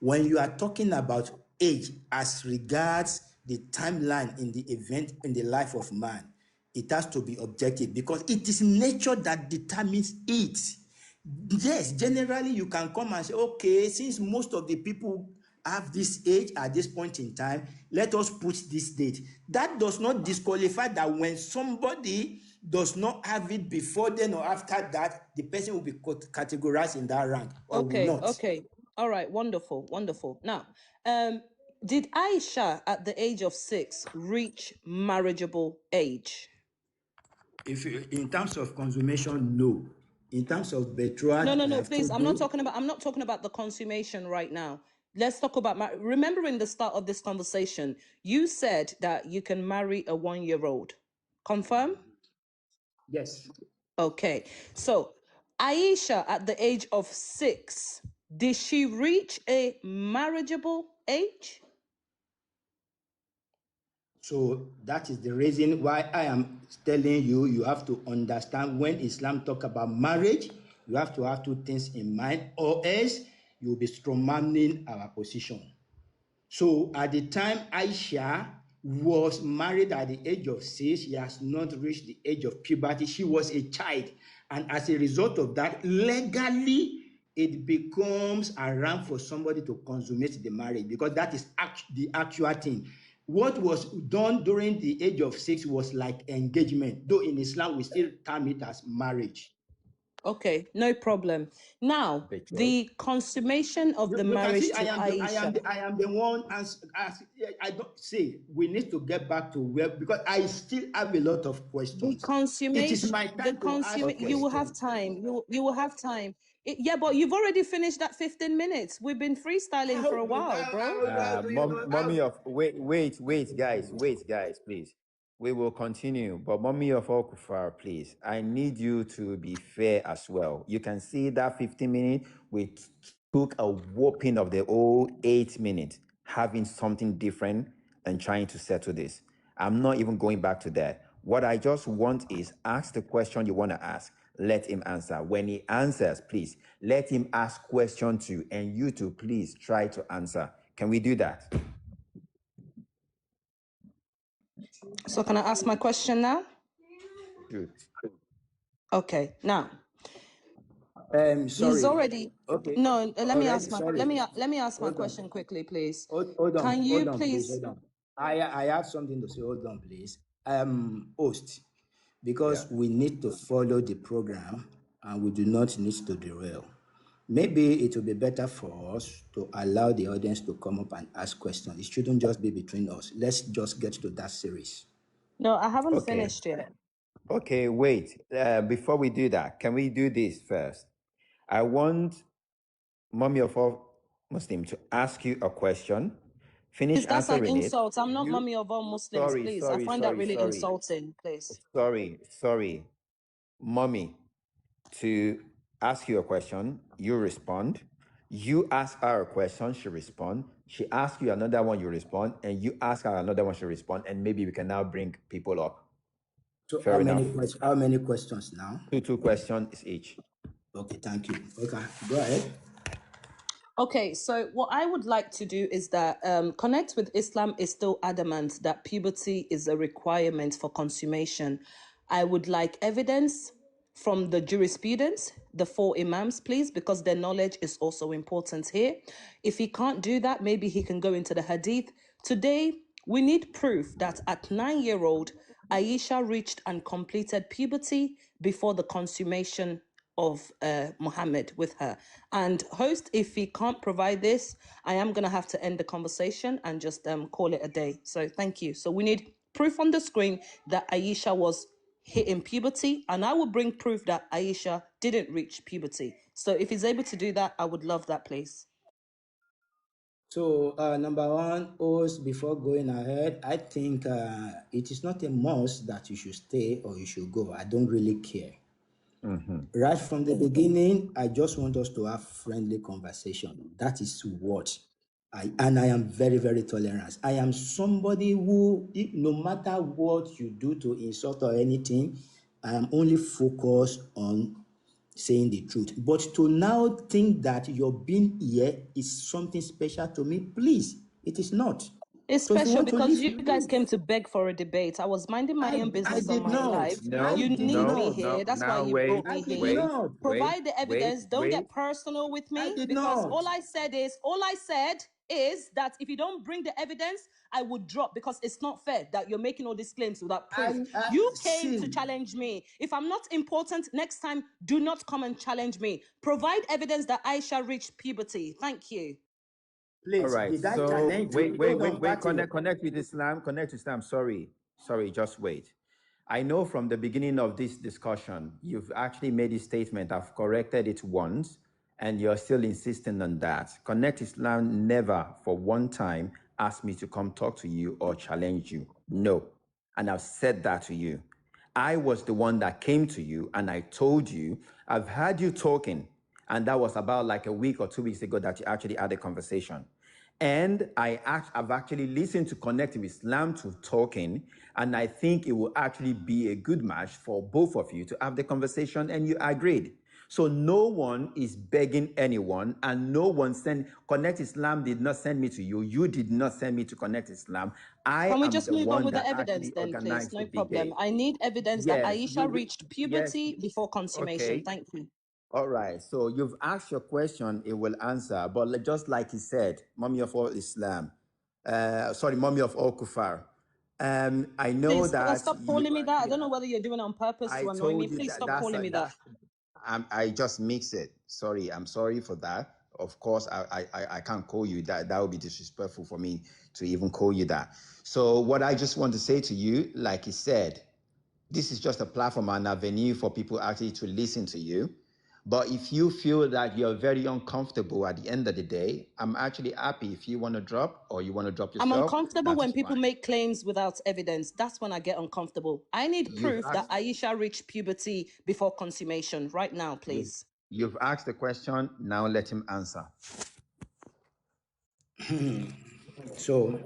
When you are talking about age as regards the timeline in the event in the life of man, it has to be objective because it is nature that determines it. Yes, generally you can come and say, okay, since most of the people have this age at this point in time, let us put this date. That does not disqualify that when somebody does not have it before then or after that, the person will be categorized in that rank or will not. Okay. All right. Wonderful. Now, did Aishah at the age of 6 reach marriageable age? In terms of consummation, no. In terms of betrothal, No, please. I'm not talking about the consummation right now. Let's talk about remember in the start of this conversation, you said that you can marry a 1-year-old. Confirm? Yes. Okay. So Aisha at the age of 6, did she reach a marriageable age? So that is the reason why I am telling you have to understand when Islam talk about marriage, you have to have two things in mind, or else you'll be strongmanning our position. So at the time Aisha was married at the age of 6, she has not reached the age of puberty. She was a child. And as a result of that, legally, it becomes around for somebody to consummate the marriage because that is the actual thing. What was done during the age of 6 was like engagement, though in Islam we still term it as marriage. Okay, no problem. Now, the consummation of the You can marriage see to Aisha. I am the one I don't say we need to get back to where, because I still have a lot of The questions. It is consummation, my time to ask you will have questions. time. You will have time. Yeah, but you've already finished that 15 minutes. We've been freestyling for a while, bro. How do you know? Mommy of wait, guys, please. We will continue, but mommy of all kufar, please. I need you to be fair as well. You can see that 15 minutes. We took a whopping of the whole 8 minutes, having something different and trying to settle this. I'm not even going back to that. What I just want is ask the question you want to ask. Let him answer. When he answers, please let him ask question too, and you two please try to answer. Can we do that? So can I ask my question now? Good. Okay, now Sorry. he's already. Okay. No, let me ask my Sorry. let me ask my Hold on. question quickly, please. Hold Can on, you please, please? hold on. I have something to say. Hold on, please. Host, Yeah. because we need to follow the program and we do not need to derail. Maybe it will be better for us to allow the audience to come up and ask questions. It shouldn't just be between us. Let's just get to that series. No, I haven't Okay. finished yet. Okay, wait. Before we do that, can we do this first? I want Mommy of all Muslim to ask you a question. Finish Please, that's an answering it. insult. I'm not mommy of all Muslims, please. I find that really insulting, please. Sorry. Mommy, to ask you a question, you respond. You ask her a question, she respond. She asks you another one, you respond, and you ask her another one, she respond, and maybe we can now bring people up. So Fair enough. how many questions now? Two questions each. Okay, thank you. Okay, go ahead. Okay, so what I would like to do is that Connect with Islam is still adamant that puberty is a requirement for consummation. I would like evidence from the jurisprudence, the 4 imams, please, because their knowledge is also important here. If he can't do that, maybe he can go into the hadith. Today, we need proof that at 9-year-old, Aisha reached and completed puberty before the consummation of Muhammad with her. And host, if he can't provide this, I am going to have to end the conversation and just call it a day. So thank you. So we need proof on the screen that Aisha was hitting puberty, and I will bring proof that Aisha didn't reach puberty. So if he's able to do that, I would love that, please. So, number one, host, before going ahead, I think it is not a must that you should stay or you should go. I don't really care. Right from the beginning, I just want us to have friendly conversation. That is what I am very, very tolerant. I am somebody who, no matter what you do to insult or anything, I am only focused on saying the truth. But to now think that your being here is something special to me, please, it is not. It's So if you special want to because leave, you you guys leave. came to beg for a debate. I was minding my own I business on did my not. life. I You did need me not. here. That's why Now you brought I me did here. not. Provide the evidence. Don't get wait. personal with I me did because not. all I said is that if you don't bring the evidence, I would drop because it's not fair that you're making all these claims without proof. I You came to see. challenge me. If I'm not important, next time, do not come and challenge me. Provide evidence that Aisha reached puberty. Thank you. All Please, right. did I So challenge you? Hold on, Patio. Connect with Islam. Connect with Islam. Sorry. Just wait. I know from the beginning of this discussion, you've actually made a statement. I've corrected it once, and you're still insisting on that. Connect Islam never, for one time, asked me to come talk to you or challenge you. No. And I've said that to you. I was the one that came to you and I told you, I've heard you talking. And that was about like a week or 2 weeks ago that you actually had a conversation. And I've actually listened to Connect with Islam to talking, and I think it will actually be a good match for both of you to have the conversation, and you agreed. So no one is begging anyone, and no one Connect Islam did not send me to you. You did not send me to Connect Islam. I Can we am just the move on one with the that evidence actually then, please? organized the No problem. debate. I need evidence that Yes, Aisha reached yes, puberty before consummation. okay. Thank you. All right. So you've asked your question, it will answer. But just like he said, Mommy of all Islam, Mommy of all Kufar. I know Please that stop calling me that. I don't know whether you're doing it on purpose I to annoy me. told you Please that stop calling me that. I just mix it. Sorry, I'm sorry for that. Of course, I can't call you that. That would be disrespectful for me to even call you that. So what I just want to say to you, like you said, this is just a platform and avenue for people actually to listen to you. But if you feel that you're very uncomfortable at the end of the day, I'm actually happy. If you want to drop or you want to drop I'm yourself, uncomfortable that when is people fine. make claims without evidence. That's when I get uncomfortable. I need You've proof that asked, Aisha reached puberty before consummation right now, please. you've asked the question. Now let him answer. So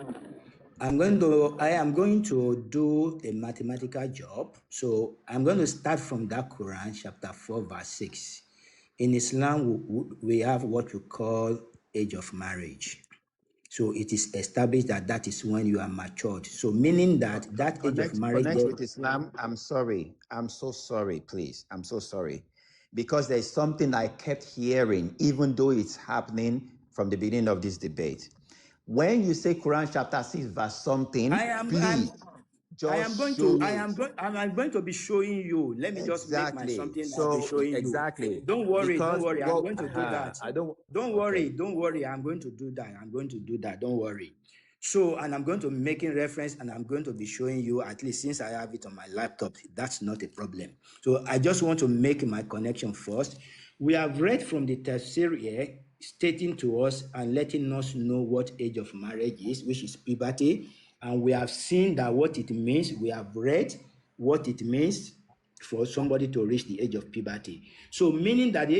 I am going to do a mathematical job. So I'm going to start from that Quran chapter 4 verse 6. In Islam, we have what we call age of marriage. So it is established that that is when you are matured. So meaning that that age of marriage. Connect with Islam. I'm sorry. I'm so sorry, please. I'm so sorry. Because there's something I kept hearing, even though it's happening from the beginning of this debate. When you say Quran chapter 6, verse something, please just show it. I'm going to be showing you. Let me just make my Exactly. something. I'll be So, showing you. exactly. Don't worry. Because, I'm well, going to do that. I don't, Don't okay. worry. I'm going to do that. Don't worry. So, and I'm going to be making reference and I'm going to be showing you, at least since I have it on my laptop, that's not a problem. So I just want to make my connection first. We have read from the tafsir here, stating to us and letting us know what age of marriage is, which is puberty. And we have seen that what it means. We have read what it means for somebody to reach the age of puberty. So meaning that the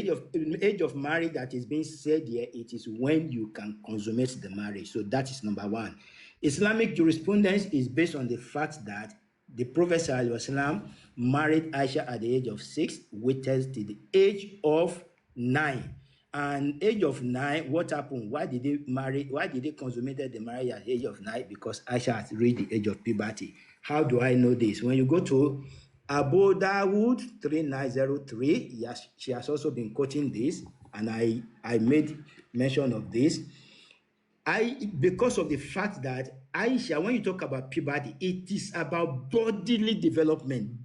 age of marriage that is being said here, it is when you can consummate the marriage. So that is number one. Islamic jurisprudence is based on the fact that the Prophet ﷺ married Aishah at the age of 6, waited till the age of 9. And age of 9, what happened? Why did they marry? Why did they consummate the marriage at the age of 9? Because Aisha has reached the age of puberty. How do I know this? When you go to Abu Dawood 3903, yes, she has also been quoting this, and I made mention of this. Because of the fact that Aisha, when you talk about puberty, it is about bodily development,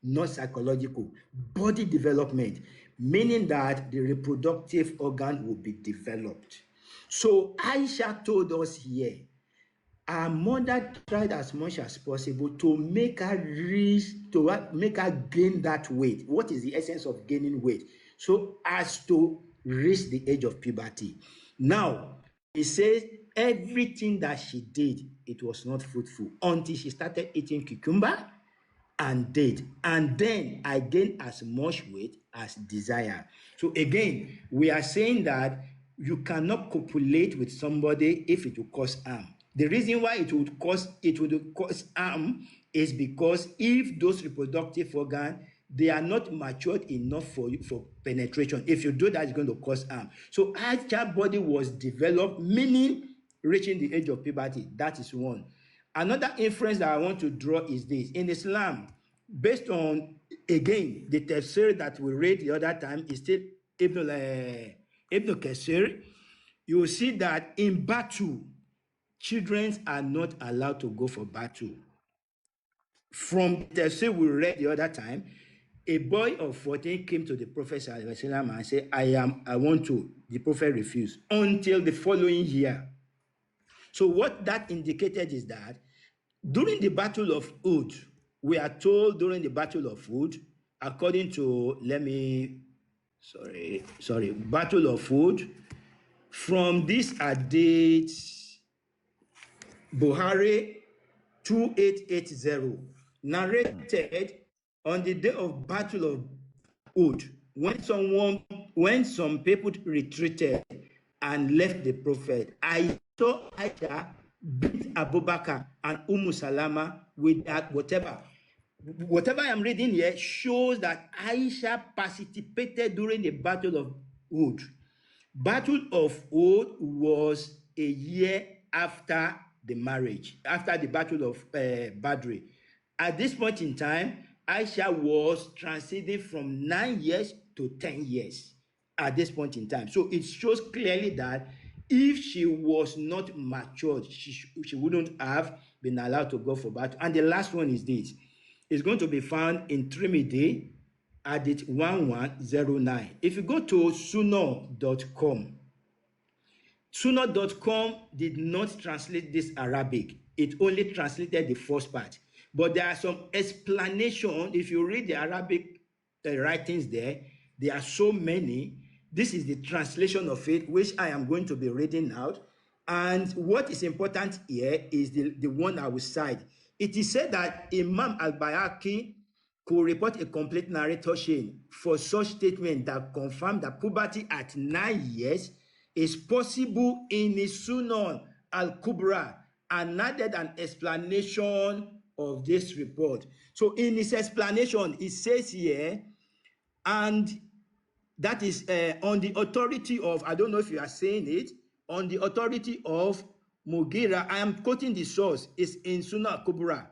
not psychological, body development, meaning that the reproductive organ will be developed. So Aisha told us here, her mother tried as much as possible to make her gain that weight. What is the essence of gaining weight? So as to reach the age of puberty. Now, it says everything that she did, it was not fruitful until she started eating cucumber and date, and then I gain as much weight as desire. So again, we are saying that you cannot copulate with somebody if it will cause harm. The reason why it would cause harm is because if those reproductive organs, they are not matured enough for penetration. If you do that, it's going to cause harm. So Aisha's body was developed, meaning reaching the age of puberty. That is one. Another inference that I want to draw is this. In Islam, based on, again, the tafsir that we read the other time is still Ibn Kathir, you will see that in battle, children are not allowed to go for battle. From the tafsir we read the other time, a boy of 14 came to the Prophet and said, I want to. The Prophet refused until the following year. So what that indicated is that during the Battle of Uhud, we are told during the Battle of Uhud, according to, Battle of Uhud, from this date, Buhari 2880, narrated on the day of Battle of Uhud, when some people retreated and left the Prophet, I saw Aisha beat Abu Bakr and Salama with that whatever I'm reading here shows that Aisha participated during the Battle of Uhud. Battle of Uhud was a year after the marriage, after the Battle of Badr. At this point in time, Aisha was transiting from 9 years to 10 years at this point in time. So it shows clearly that if she was not matured, she wouldn't have been allowed to go for battle. And the last one is this. It's going to be found in Trimidi, Hadith 1109. If you go to sunnah.com, sunnah.com did not translate this Arabic. It only translated the first part. But there are some explanation. If you read the Arabic writings there are so many. This is the translation of it, which I am going to be reading out. And what is important here is the one I will cite. It is said that Imam al-Bayhaqi could report a complete narrator chain for such statement that confirm that puberty at 9 years is possible in the Sunan al-Kubra, and added an explanation of this report. So in his explanation, it says here, and that is on the authority of, I don't know if you are saying it, on the authority of Mughira. I am quoting the source. It's in Sunnah Kubra,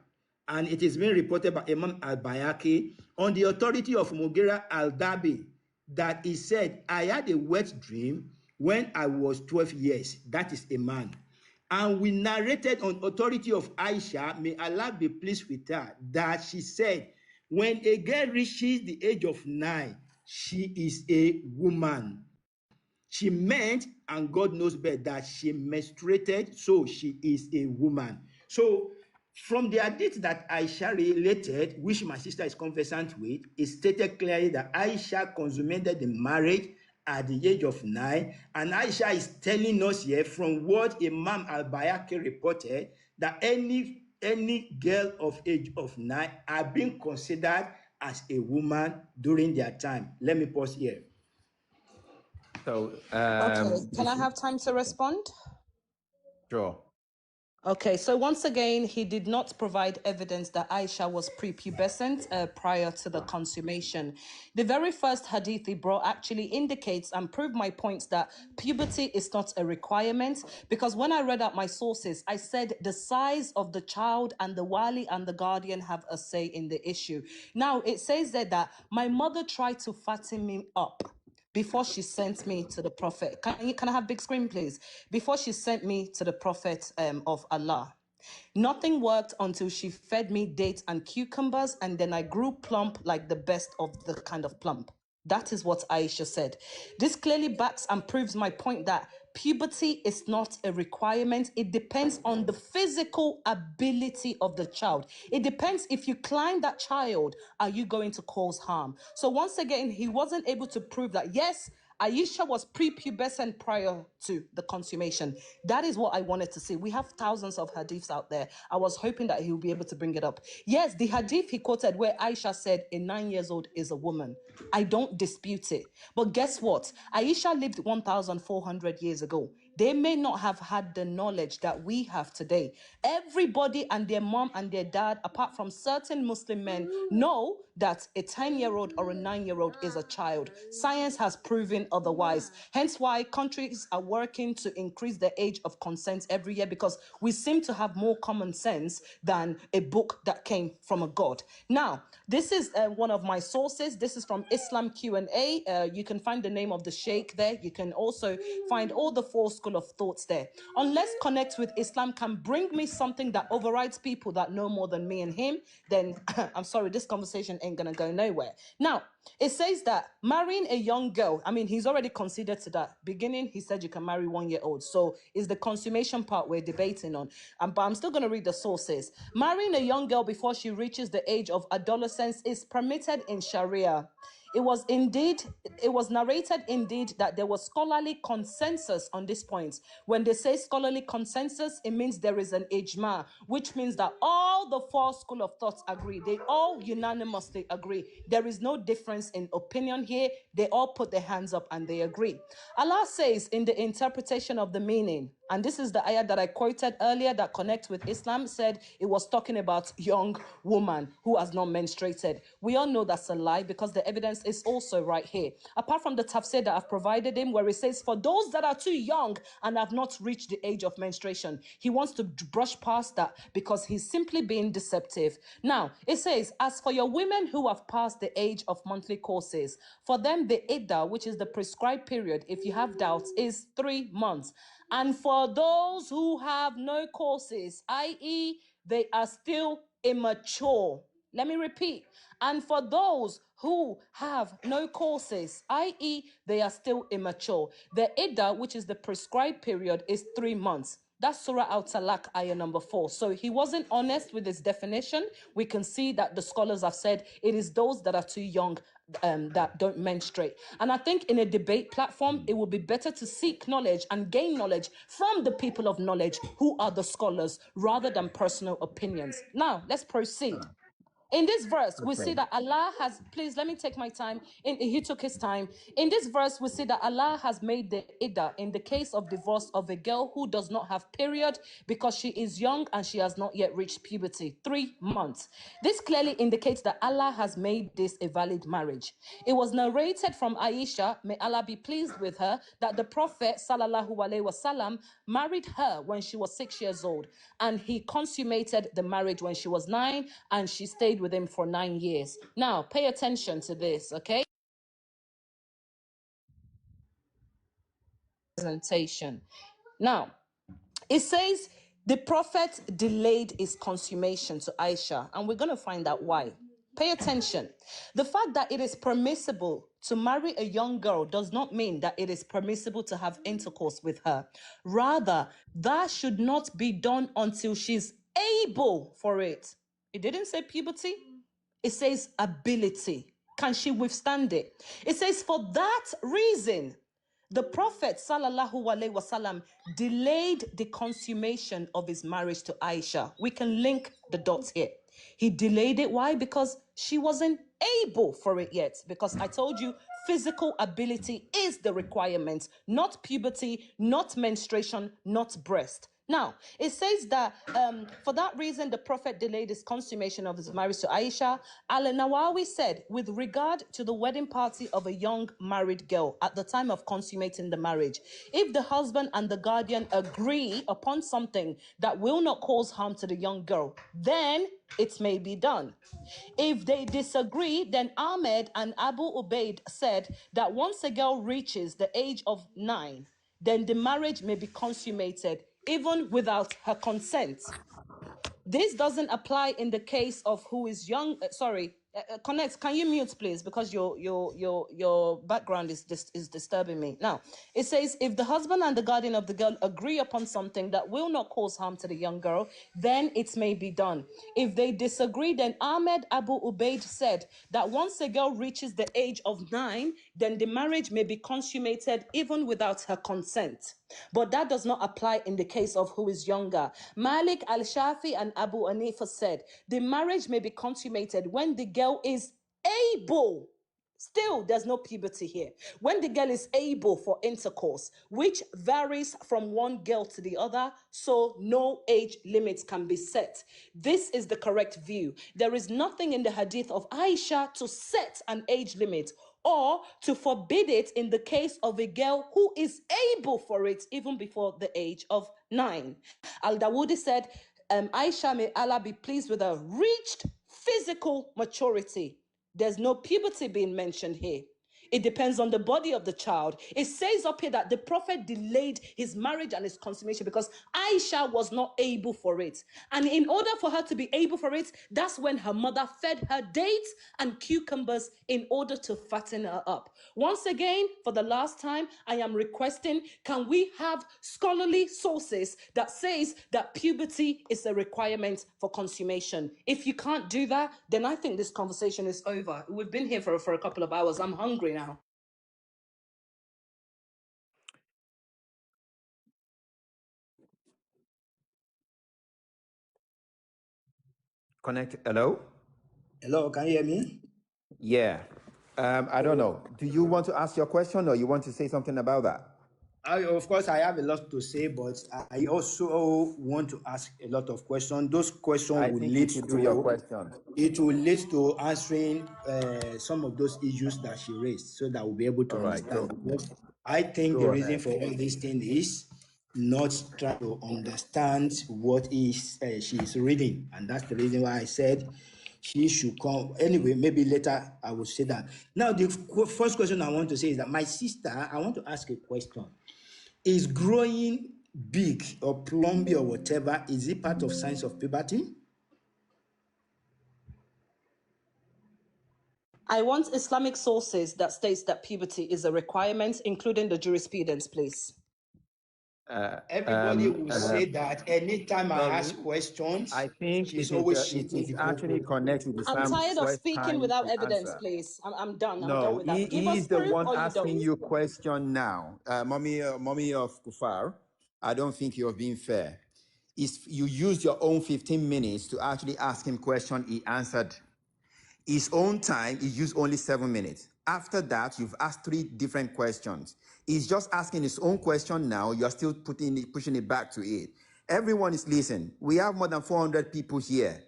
and it is being reported by Imam al-Bayhaqi on the authority of Mughira al-Dabi, that he said, I had a wet dream when I was 12 years. That is a man. And we narrated on authority of Aishah, may Allah be pleased with her, that she said, when a girl reaches the age of 9, she is a woman. She meant, and God knows better, that she menstruated, so she is a woman. So from the hadith that Aisha related, which my sister is conversant with, it stated clearly that Aisha consummated the marriage at the age of 9, and Aisha is telling us here from what Imam al-Bayhaqi reported, that any girl of age of 9 are being considered as a woman during their time. Let me pause here. So, Okay, can I have time to respond? Sure. Okay, so once again, he did not provide evidence that Aisha was prepubescent prior to the consummation. The very first hadith he brought actually indicates and proved my point that puberty is not a requirement, because when I read out my sources, I said the size of the child and the wali and the guardian have a say in the issue. Now, it says there that my mother tried to fatten me up before she sent me to the prophet. Can I have big screen, please? Before she sent me to the prophet of Allah. Nothing worked until she fed me dates and cucumbers, and then I grew plump like the best of the kind of plump. That is what Aisha said. This clearly backs and proves my point that puberty is not a requirement. It depends on the physical ability of the child. It depends, if you climb that child, are you going to cause harm? So once again, he wasn't able to prove that, yes, Aisha was prepubescent prior to the consummation. That is what I wanted to see. We have thousands of hadiths out there. I was hoping that he would be able to bring it up. Yes, the hadith he quoted where Aisha said a 9-year-old is a woman. I don't dispute it. But guess what? Aisha lived 1,400 years ago. They may not have had the knowledge that we have today. Everybody and their mom and their dad, apart from certain Muslim men, know that a 10-year-old or a 9-year-old is a child. Science has proven otherwise. Hence why countries are working to increase the age of consent every year, because we seem to have more common sense than a book that came from a god. Now, this is one of my sources. This is from Islam Q&A. You can find the name of the sheikh there. You can also find all the 4 school of thoughts there. Unless Connect with Islam can bring me something that overrides people that know more than me and him, then I'm sorry, this conversation ain't gonna go nowhere. Now, it says that marrying a young girl, I mean, he's already considered to that. Beginning, he said you can marry 1-year-old. So is the consummation part we're debating on. But I'm still going to read the sources. Marrying a young girl before she reaches the age of adolescence is permitted in Sharia. It was narrated indeed that there was scholarly consensus on this point. When they say scholarly consensus, it means there is an ijma, which means that all the 4 school of thoughts agree. They all unanimously agree. There is no difference in opinion here. They all put their hands up and they agree. Allah says in the interpretation of the meaning, and this is the ayah that I quoted earlier that Connect with Islam said it was talking about young woman who has not menstruated. We all know that's a lie, because the evidence is also right here. Apart from the tafsir that I've provided him, where it says, for those that are too young and have not reached the age of menstruation, he wants to brush past that because he's simply being deceptive. Now, it says, as for your women who have passed the age of monthly courses, for them the iddah, which is the prescribed period, if you have doubts, is 3 months. And for those who have no courses, i.e., they are still immature. Let me repeat. And for those who have no courses, i.e., they are still immature, the iddah, which is the prescribed period, is 3 months. That's Surah Al-Talaq, ayah number 4. So he wasn't honest with his definition. We can see that the scholars have said it is those that are too young that don't menstruate. And I think in a debate platform, it would be better to seek knowledge and gain knowledge from the people of knowledge who are the scholars rather than personal opinions. Now, let's proceed. In this verse, we see that Allah has, please let me take my time. He took his time. In this verse, we see that Allah has made the iddah in the case of divorce of a girl who does not have period because she is young and she has not yet reached puberty, 3 months. This clearly indicates that Allah has made this a valid marriage. It was narrated from Aishah, may Allah be pleased with her, that the Prophet sallallahu alaihi wasallam married her when she was 6 years old, and he consummated the marriage when she was 9, and she stayed with him for 9 years. Now, pay attention to this, okay? Presentation. Now, it says the prophet delayed his consummation to Aisha, and we're going to find out why. Pay attention. The fact that it is permissible to marry a young girl does not mean that it is permissible to have intercourse with her. Rather, that should not be done until she's able for it. It didn't say puberty. It says ability. Can she withstand it? It says for that reason, the Prophet sallallahu alaihi wasallam delayed the consummation of his marriage to Aisha. We can link the dots here. He delayed it. Why? Because she wasn't able for it yet. Because I told you, physical ability is the requirement, not puberty, not menstruation, not breast. Now, it says that for that reason, the Prophet delayed his consummation of his marriage to Aisha. Al-Nawawi said, with regard to the wedding party of a young married girl at the time of consummating the marriage, if the husband and the guardian agree upon something that will not cause harm to the young girl, then it may be done. If they disagree, then Ahmed and Abu Ubaid said that once a girl reaches the age of 9, then the marriage may be consummated even without her consent. This doesn't apply in the case of who is young. Connect. Can you mute, please? Because your background is disturbing me. Now, it says if the husband and the guardian of the girl agree upon something that will not cause harm to the young girl, then it may be done. If they disagree, then Ahmed Abu Ubaid said that once a girl reaches the age of 9, then the marriage may be consummated even without her consent. But that does not apply in the case of who is younger. Malik al-Shafi and Abu Hanifa said the marriage may be consummated when the girl is able. Still, there's no puberty here. When the girl is able for intercourse, which varies from one girl to the other, so no age limits can be set. This is the correct view. There is nothing in the hadith of Aisha to set an age limit or to forbid it in the case of a girl who is able for it even before the age of 9. Al-Dawudi said, Aisha, may Allah be pleased with her, reached physical maturity. There's no puberty being mentioned here. It depends on the body of the child. It says up here that the Prophet delayed his marriage and his consummation because Aisha was not able for it. And in order for her to be able for it, that's when her mother fed her dates and cucumbers in order to fatten her up. Once again, for the last time, I am requesting, can we have scholarly sources that says that puberty is a requirement for consummation? If you can't do that, then I think this conversation is over. We've been here for a couple of hours. I'm hungry now. Connect. Hello? Hello, can you hear me? Yeah. I don't know. Do you want to ask your question or you want to say something about that? Of course, I have a lot to say, but I also want to ask a lot of questions. Those questions I will think lead you should do your to question. it will lead to answering some of those issues that she raised, so that we'll be able to All right, understand. go. Because I think the Go reason ahead. for all this thing is not trying to understand what is she is reading, and that's the reason why I said she should come. Anyway, maybe later I will say that. Now, the first question I want to say is that my sister, I want to ask a question. Is growing big or plumpy or whatever, is it part of signs of puberty? I want Islamic sources that states that puberty is a requirement, including the jurisprudence, please. Everybody will say that anytime I ask Sorry, questions, I think she's it always is shifting the actually goalpost. Connect with I'm Islam tired of first speaking time without to evidence, answer. please. I'm done. I'm done No, with that. Give he us is the proof one or you asking don't. you question now. Mommy of Kufar, I don't think you're being fair. You used your own 15 minutes to actually ask him question, he answered. His own time, he used only 7 minutes. After that, you've asked 3 different questions. He's just asking his own question now. You're still pushing it back to it. Everyone is listening. We have more than 400 people here.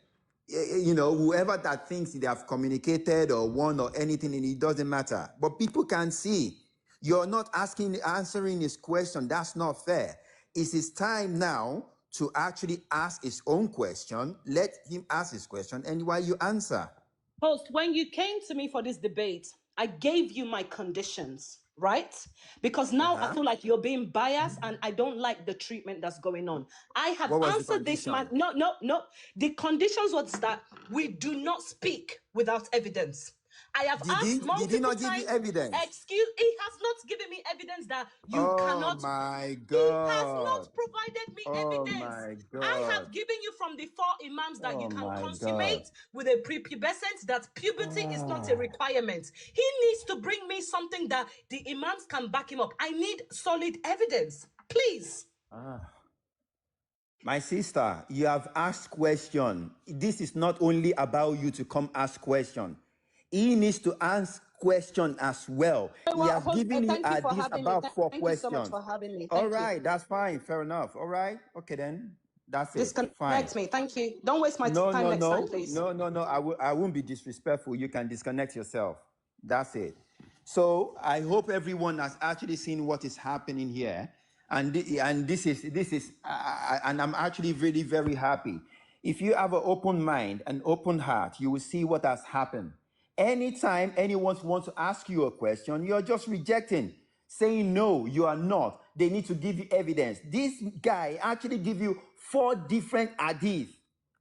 You know, whoever that thinks they have communicated or won or anything, and it doesn't matter. But people can see. You're not answering his question. That's not fair. It's his time now to actually ask his own question. Let him ask his question, and while you answer. Host, when you came to me for this debate, I gave you my conditions, right? Because now I feel like you're being biased and I don't like the treatment that's going on. I have What was the answered this man. condition? No. The conditions was that we do not speak without evidence. I have asked Did he multiple not give you times. evidence? He has not given me evidence that you Oh cannot. my He has not God. provided me Oh evidence. my I God. have given you from the 4 imams that you Oh can my God. consummate with a prepubescent, that puberty is not a requirement. He needs to bring me something that the imams can back him up. I need solid evidence. Please. My sister, you have asked question. This is not only about you to come ask question. He needs to ask question as well. He has given you Thank you at for least having me. about 4 Thank you so much questions. for having me. All Thank you. right, that's fine. Fair enough. All right. Okay then. That's it. Fine. Disconnect me. Thank you. Don't waste my No, time no, next time, no, please. no, no, no. I won't be disrespectful. You can disconnect yourself. That's it. So I hope everyone has actually seen what is happening here, and this is and I'm actually really very happy. If you have an open mind, an open heart, you will see what has happened. Anytime anyone wants to ask you a question, you're just rejecting, saying no, you are not. They need to give you evidence. This guy actually give you 4 different hadith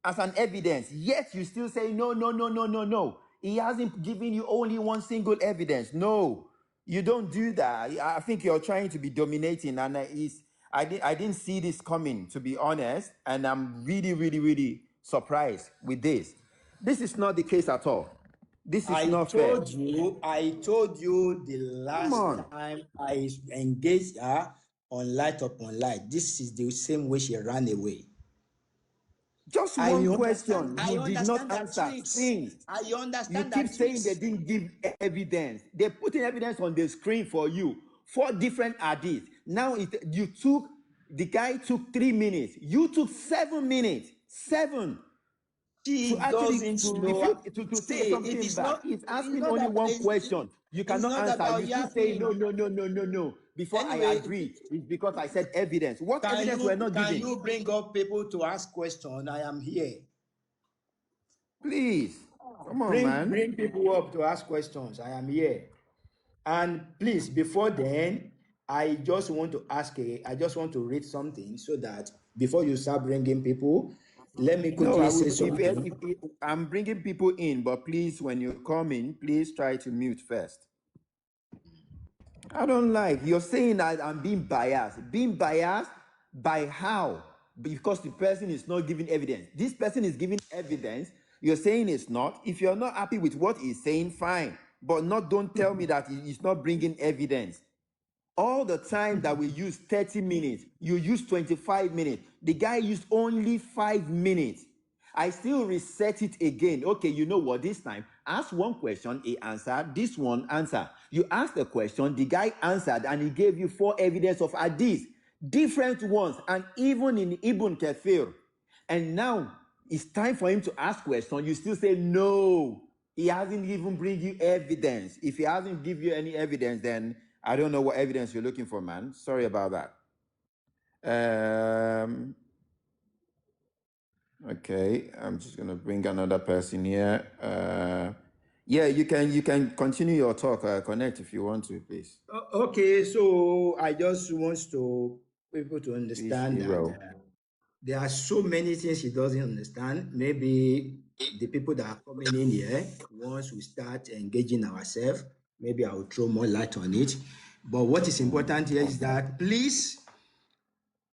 as an evidence, yet you still say no, no, no, no, no, no. He hasn't given you only one single evidence. No, you don't do that. I think you're trying to be dominating, and I didn't see this coming, to be honest, and I'm really, really, really surprised with this. This is not the case at all. This is I not fair. told you the Come last on. time I engaged her on light upon light. This is the same way she ran away. Just one question. I You did not understand that answer. tweets. Since I you understand keep that saying they tweets. didn't give evidence, they're putting evidence on the screen for you. 4 different hadiths. Now the guy took 3 minutes. You took 7 minutes. 7 to She actually doesn't to know. refute to say See, something back. He's it's asking not only that one question. You it's cannot not answer. about You still say no, yapping. no, no, no, no, no. Before I Anyway, agree, it's because I said evidence. What can evidence were you not can given? you bring up people to ask questions? I am here. Please, come on, Bring man. people up to ask questions. I am here. And please, before then, I just want to read something so that before you start bringing people, let me No, quickly I will. say something. If I'm bringing people in, but please, when you come in, please try to mute first. I don't like you're saying that I'm being biased. Being biased by how? Because the person is not giving evidence. This person is giving evidence. You're saying it's not. If you're not happy with what he's saying, fine. But don't tell me that he's not bringing evidence. All the time that we use 30 minutes, you use 25 minutes. The guy used only 5 minutes. I still reset it again. Okay, you know what? This time, ask one question, he answered. This one answer. You asked a question, the guy answered, and he gave you 4 evidence of hadith, different ones, and even in Ibn Kathir. And now it's time for him to ask question. You still say no. He hasn't even bring you evidence. If he hasn't give you any evidence, then I don't know what evidence you're looking for, man. Sorry about that. Okay, I'm just gonna bring another person here. Yeah, you can continue your talk. Connect if you want to, please. Okay, so I just want to people to Please, understand that hero. there are so many things he doesn't understand. Maybe the people that are coming in here, once we start engaging ourselves, maybe I will throw more light on it. But what is important here is that please,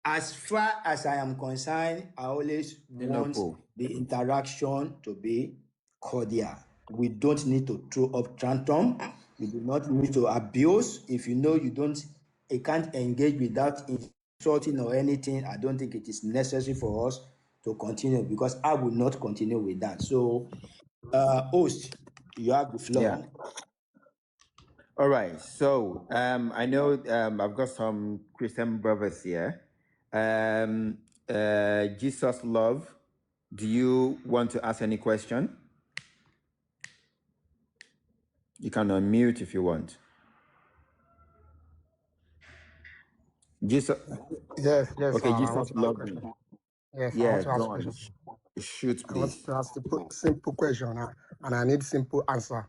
as far as I am concerned, I always want the interaction to be cordial. We don't need to throw up tantrum. We do not need to abuse. If you know you can't engage without insulting or anything, I don't think it is necessary for us to continue, because I will not continue with that. So, host, you have the floor. Yeah. All right. So I know I've got some Christian brothers here. Jesus Love, do you want to ask any question? You can unmute if you want. Jesus. Yes, Okay, I want Jesus to ask Love. question. Yes, I Yeah, want to ask go on. question. Shoot, I want please. to ask a simple question, and I need simple answer.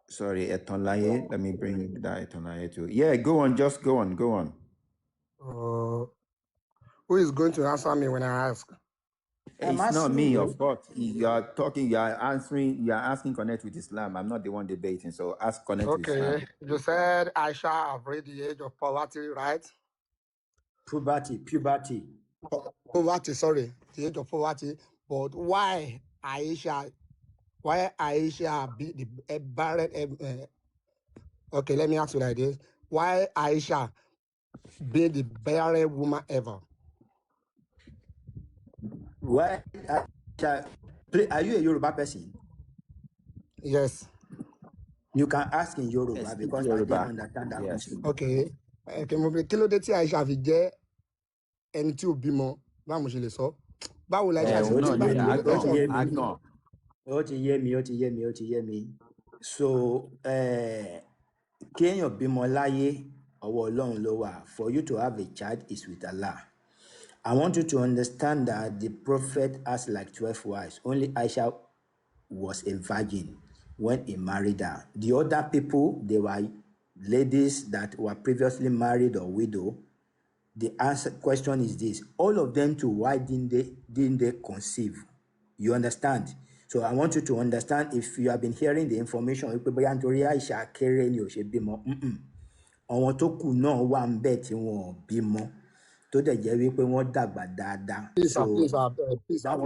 Sorry, Etonlaye. Let me bring that Etonlaye too. Yeah, go on. Just go on. Go on. Who is going to answer me when I ask? It's not me, of course. You are talking, you are answering, you are asking Connect with Islam. I'm not the one debating, so ask Connect with Islam. Okay, you said Aishah have reached the age of poverty, right? Puberty. Poverty, sorry, the age of poverty. But why Aishah be the barren? Okay, let me ask you like this: why Aishah be the barren woman ever? Why? Are you a Yoruba person? Yes. You can ask in Yoruba, Yes, because I didn't understand that question. Okay. Mo fi kí ló dé tí Aisha fi jẹ́ ẹni tí ò bímọ, báwo mo ṣe lè sọ? Báwo la Aisha ṣe jẹ́ ó ti yé mi. So, kéèyàn bímọ láyé, ọwọ́ Ọlọ́run ló wà. For you to have a child is with Allah. I want you to understand that the prophet has like 12 wives. Only Aisha was a virgin when he married her. The other people, they were ladies that were previously married or widow. The question is this: all of them too, why didn't they conceive? You understand? So I want you to understand, if you have been hearing the information, Aisha kéré ni ò ṣe bímọ. Àwọn tó kù náà wà ń bẹ̀ tí wọn ò bímọ, tó dẹ̀ jẹ́ wípé wọ́n dàgbà dáadáa. Please, you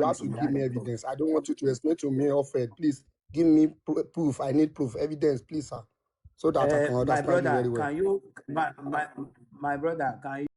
have to give me evidence. I don't want you to explain to me offered. Please give me proof. I need proof, evidence, please, sir, so that I can understand you very well. My brother, can you